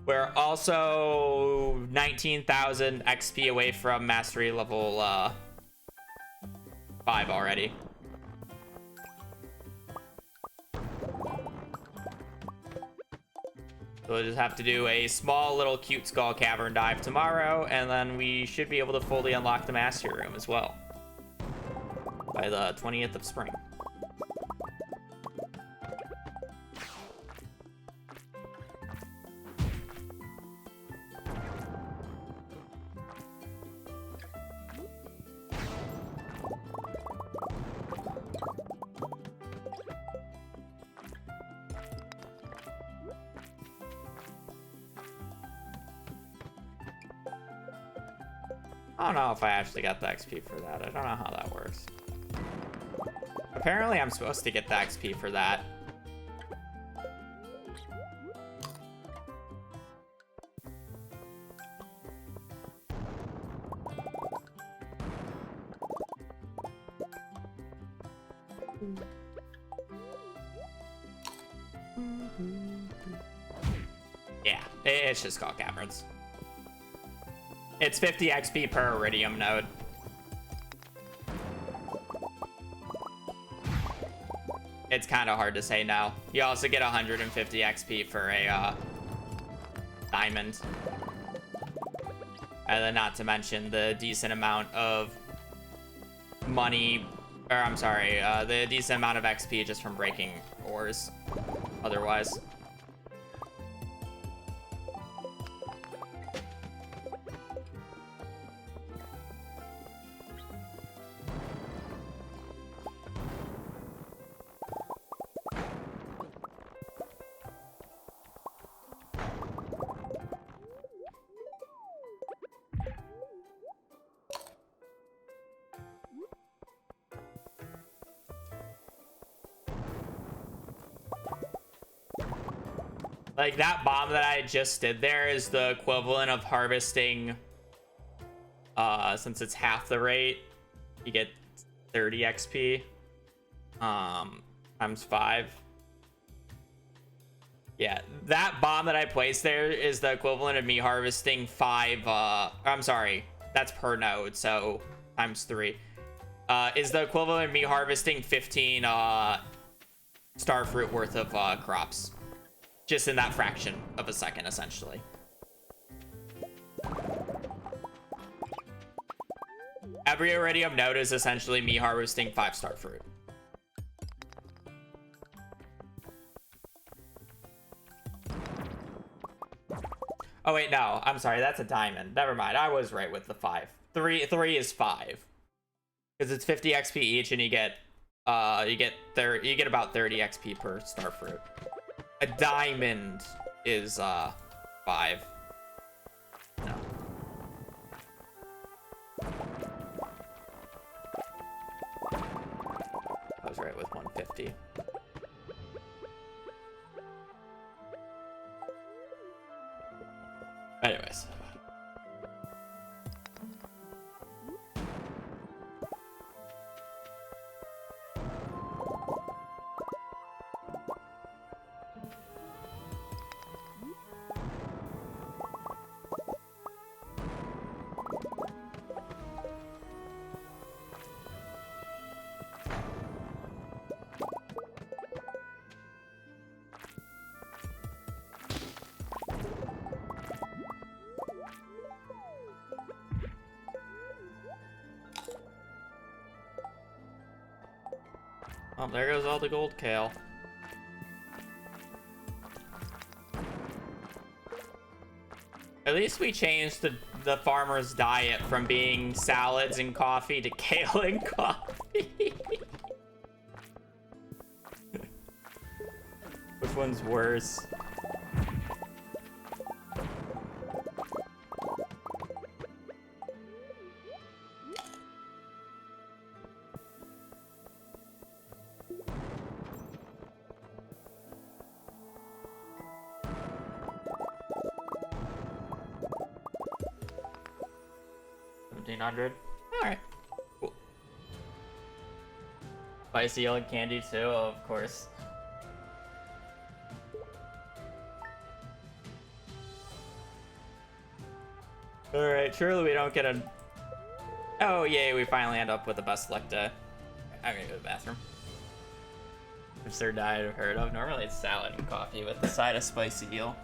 We're also 19,000 XP away from mastery level 5 already. So we'll just have to do a small little cute skull cavern dive tomorrow, and then we should be able to fully unlock the mastery room as well by the 20th of spring. I don't know if I actually got the XP for that. I don't know how that works. Apparently, I'm supposed to get the XP for that. Yeah, it's just called caverns. It's 50 XP per iridium node. It's kind of hard to say no. You also get 150 XP for a diamond. And then not to mention the decent amount of money, or I'm sorry, the decent amount of XP just from breaking ores otherwise. Like, that bomb that I just did there is the equivalent of harvesting, since it's half the rate, you get 30 XP, times 5. Yeah, that bomb that I placed there is the equivalent of me harvesting 5, I'm sorry, that's per node, so times 3. Is the equivalent of me harvesting 15, starfruit worth of, crops. Just in that fraction of a second, essentially. every iridium node is essentially me harvesting 5-star fruit. Oh wait, no, I'm sorry, that's a diamond. Never mind, I was right with the 5. 3 is 5. Because it's 50 XP each, and you get about 30 XP per star fruit. A diamond is 5. No. I was right with 150. Anyways. Oh, there goes all the gold kale. At least we changed the farmer's diet from being salads and coffee to kale and coffee. Which one's worse? $1,700. Alright. Cool. Spicy yellow candy too, of course. Alright, surely we don't get a... Oh, yay, we finally end up with the best luck day. I'm gonna go to the bathroom. Absurd diet I've heard of. Normally it's salad and coffee with the side of spicy eel.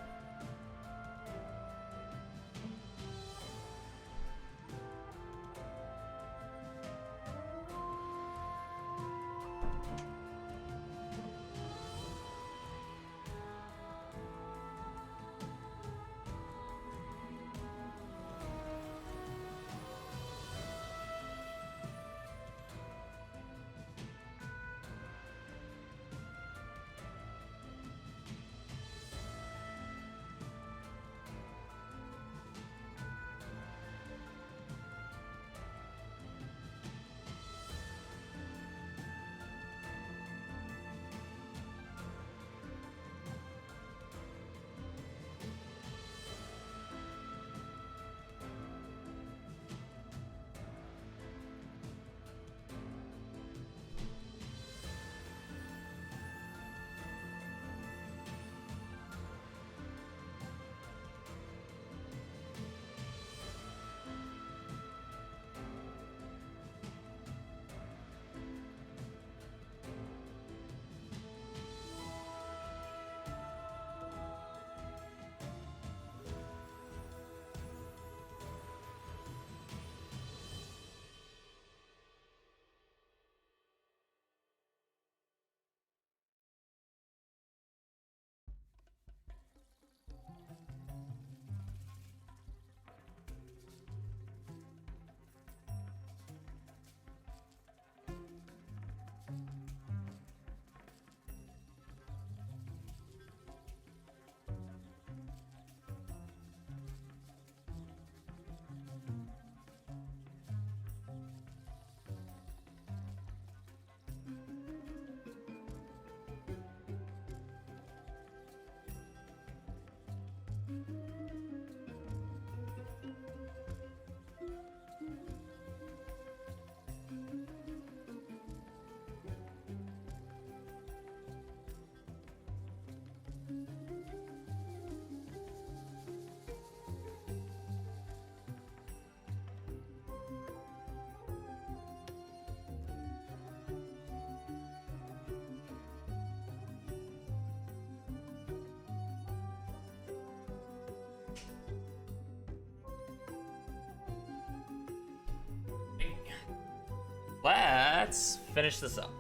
let's finish this up.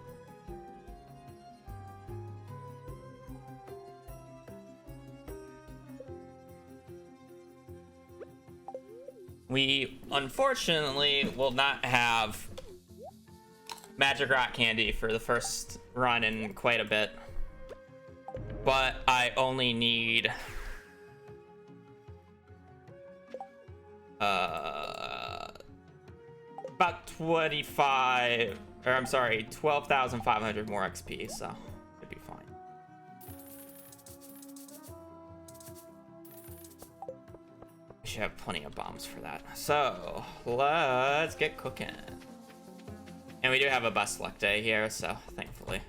We unfortunately will not have Magic Rock Candy for the first run in quite a bit, but I only need about 25, or I'm sorry, 12,500 more XP, so it'd be fine. We should have plenty of bombs for that. So let's get cooking. And we do have a best luck day here, so thankfully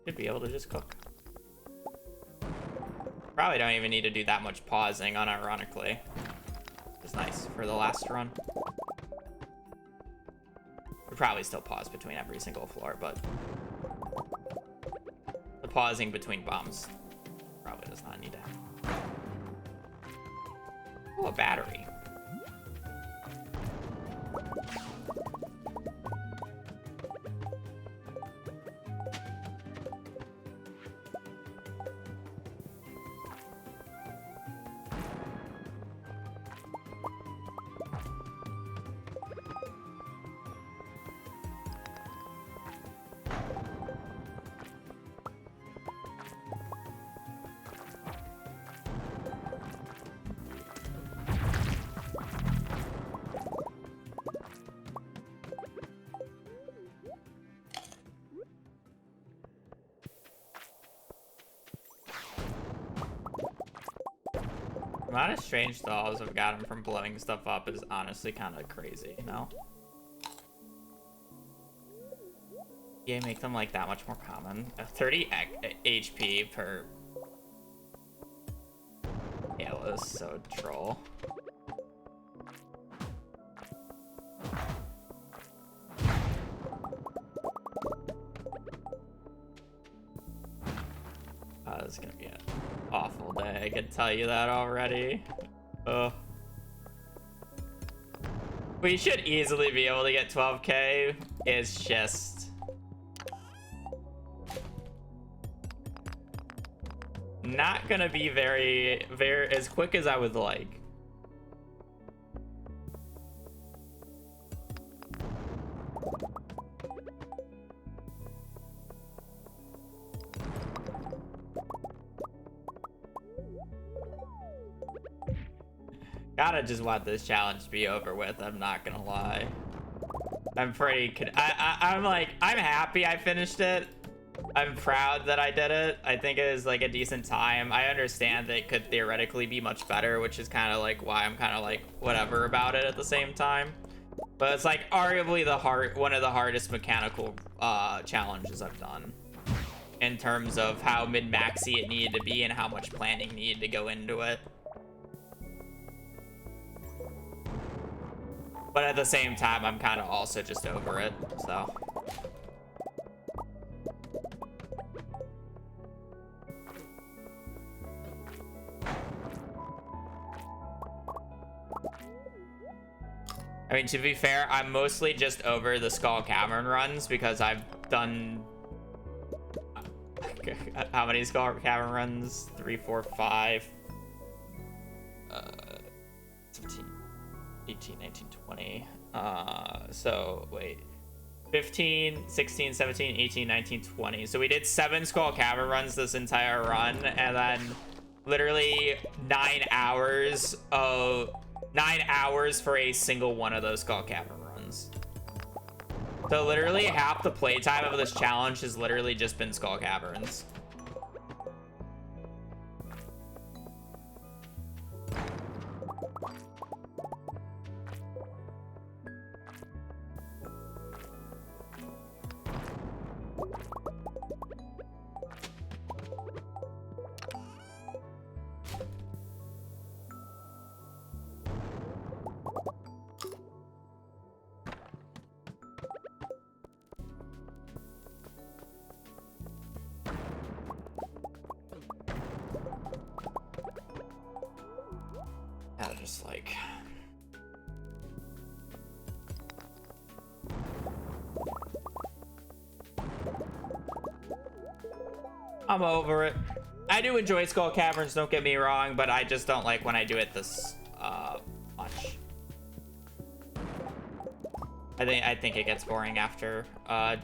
should be able to just cook. Probably don't even need to do that much pausing, unironically. It's nice for the last run. We'd probably still pause between every single floor, but the pausing between bombs probably does not need to happen. Oh, a battery. The amount of strange dolls I've gotten from blowing stuff up is honestly kind of crazy, you know? Yeah, make them like that much more common. 30 HP per Halo is so troll. This is gonna be an awful day, I can tell you that already. Ugh. We should easily be able to get 12k. It's just not gonna be very as quick as I would like. Gotta just want this challenge to be over with, I'm not gonna lie. I'm pretty I'm like, I'm happy I finished it. I'm proud that I did it. I think it was like a decent time. I understand that it could theoretically be much better, which is kind of like why I'm kind of like whatever about it at the same time. But it's like arguably one of the hardest mechanical challenges I've done in terms of how min-maxy it needed to be and how much planning needed to go into it. But at the same time, I'm kind of also just over it, so. I mean, to be fair, I'm mostly just over the Skull Cavern runs because I've done... How many Skull Cavern runs? 3, 4, 5... 17, 18, 19, 20. So, wait. 15, 16, 17, 18, 19, 20. So we did 7 Skull Cavern runs this entire run, and then literally 9 hours for a single one of those Skull Cavern runs. So literally half the playtime of this challenge has literally just been Skull Caverns. Just like I'm over it. I do enjoy Skull Caverns, don't get me wrong, but I just don't like when I do it this much. I think it gets boring after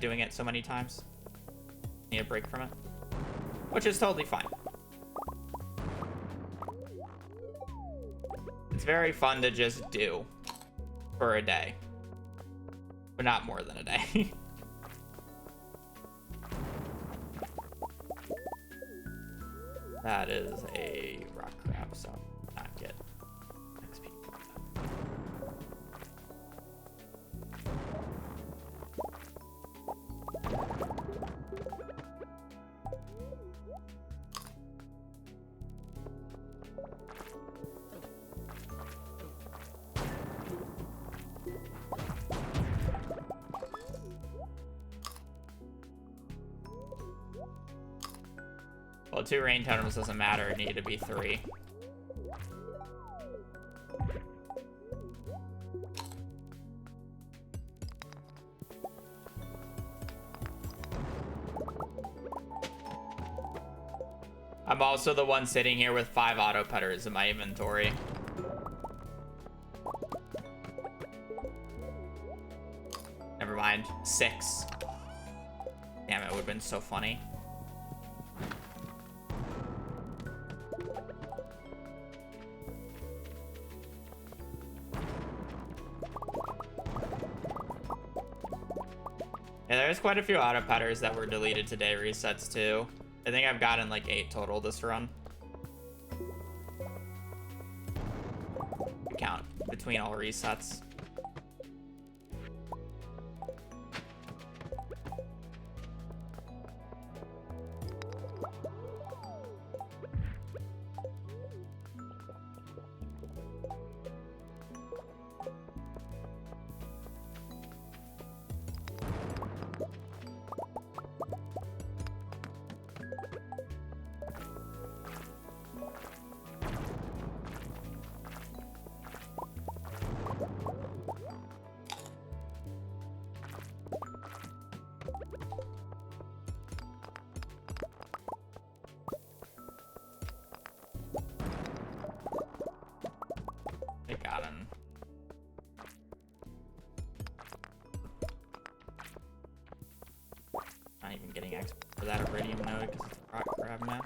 doing it so many times. Need a break from it, which is totally fine. It's very fun to just do for a day, but not more than a day. That is a rock crab, so not get XP for that. Well, 2 rain totems doesn't matter. It needed to be 3. I'm also the one sitting here with 5 auto putters in my inventory. Never mind. 6. Damn, it would have been so funny. Yeah, there's quite a few auto putters that were deleted today, resets too. I think I've gotten like 8 total this run. Count between all resets. I got him. Not even getting X for that iridium node because it's a rock crab now.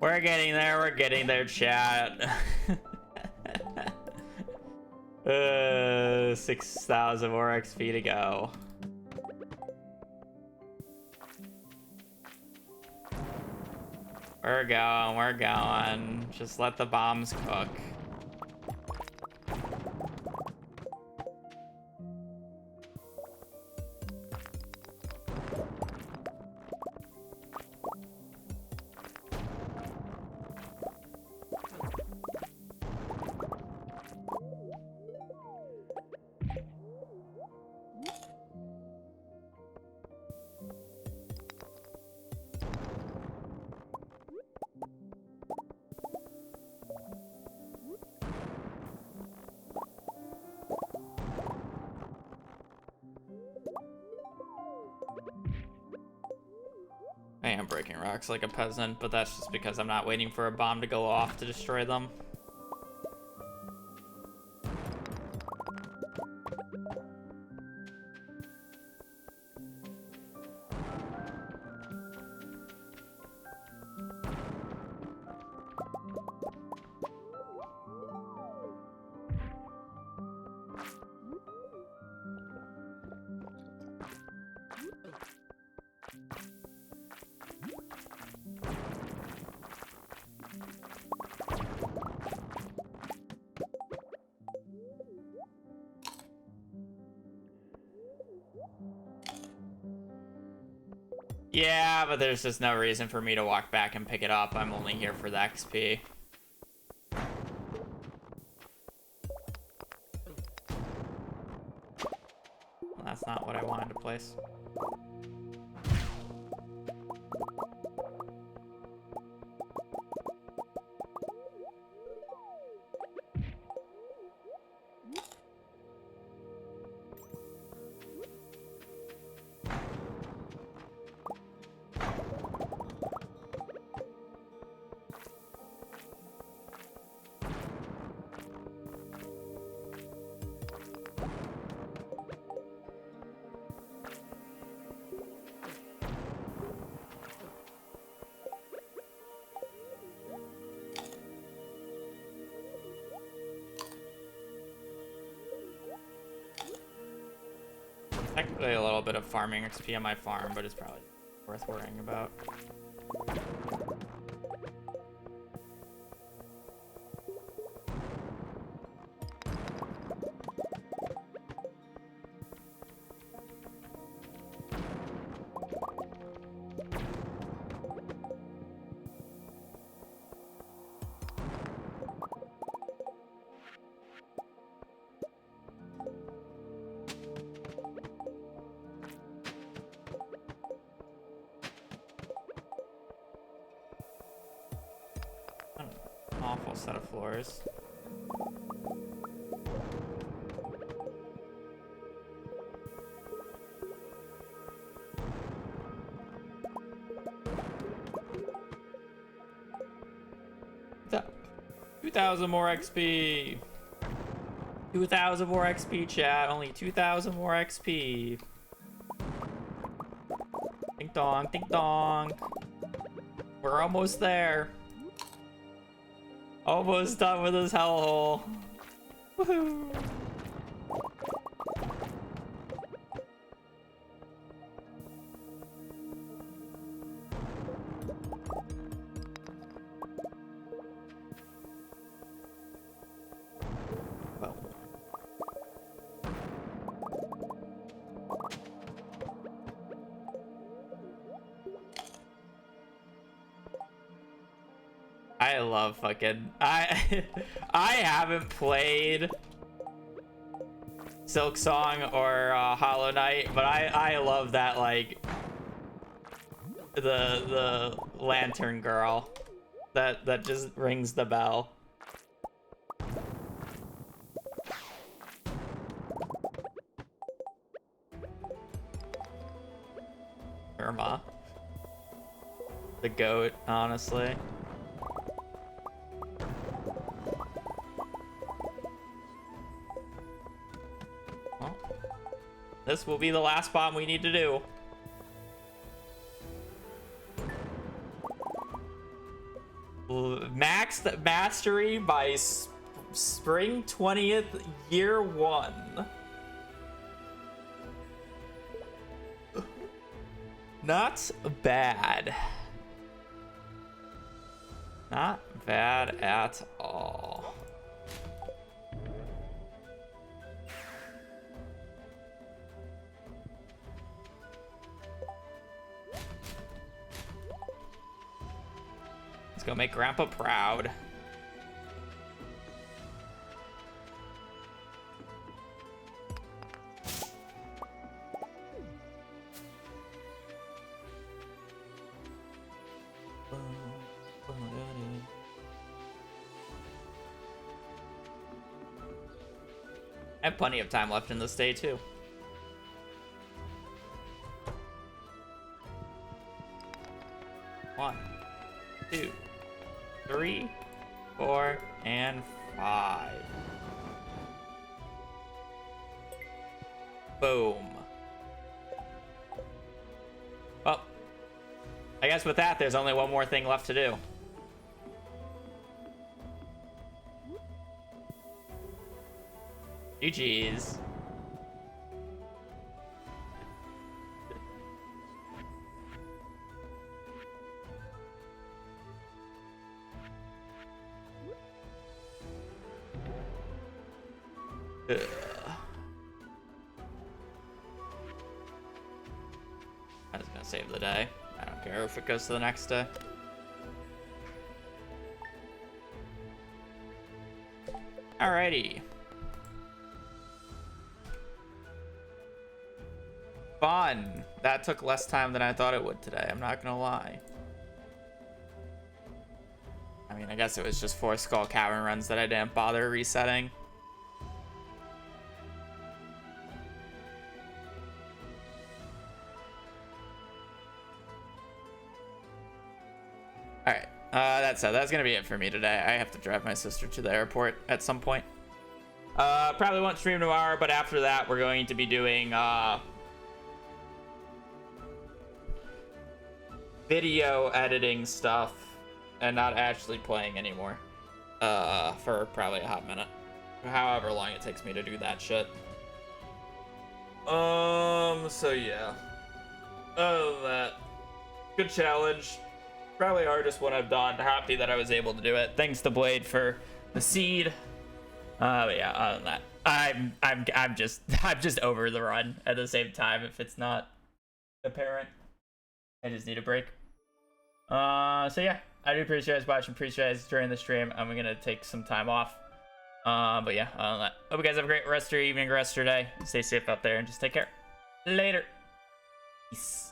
We're getting there, chat. 6,000 more XP to go. We're going. Just let the bombs cook. I am breaking rocks like a peasant, but that's just because I'm not waiting for a bomb to go off to destroy them. Yeah, but there's just no reason for me to walk back and pick it up. I'm only here for the XP. Well, that's not what I wanted to place. Technically a little bit of farming XP on my farm, but it's probably worth worrying about. Awful set of floors. That 2,000 more XP. 2,000 more XP, chat. Only 2,000 more XP. Ding dong, ding dong. We're almost there. Almost done with this hellhole. Woohoo! I love fucking I I haven't played Silk Song or Hollow Knight, but I love that, like the lantern girl that just rings the bell. Irma, the goat, honestly. Well, this will be the last bomb we need to do. Maxed mastery by spring 20th, year 1. Not bad. Not bad at all. Let's go make Grandpa proud. I have plenty of time left in this day too. One, 2, 3, 4, and 5. Boom. Well, I guess with that, there's only one more thing left to do. GG's. I'm just gonna save the day. I don't care if it goes to the next day. Alrighty. Fun. That took less time than I thought it would today. I'm not gonna lie. I mean, I guess it was just 4 Skull Cavern runs that I didn't bother resetting. Alright, that's gonna be it for me today. I have to drive my sister to the airport at some point. Probably won't stream tomorrow, but after that we're going to be doing video editing stuff and not actually playing anymore for probably a hot minute, however long it takes me to do that shit. So yeah, other than that, good challenge, probably hardest one I've done. Happy that I was able to do it. Thanks to Blade for the seed. But yeah, other than that, I'm just over the run at the same time. If it's not apparent, I just need a break. So yeah, I do appreciate you guys watching, appreciate you guys during the stream. I'm gonna take some time off. But yeah, other than that, hope you guys have a great rest of your evening, rest of your day. Stay safe out there and just take care. Later. Peace.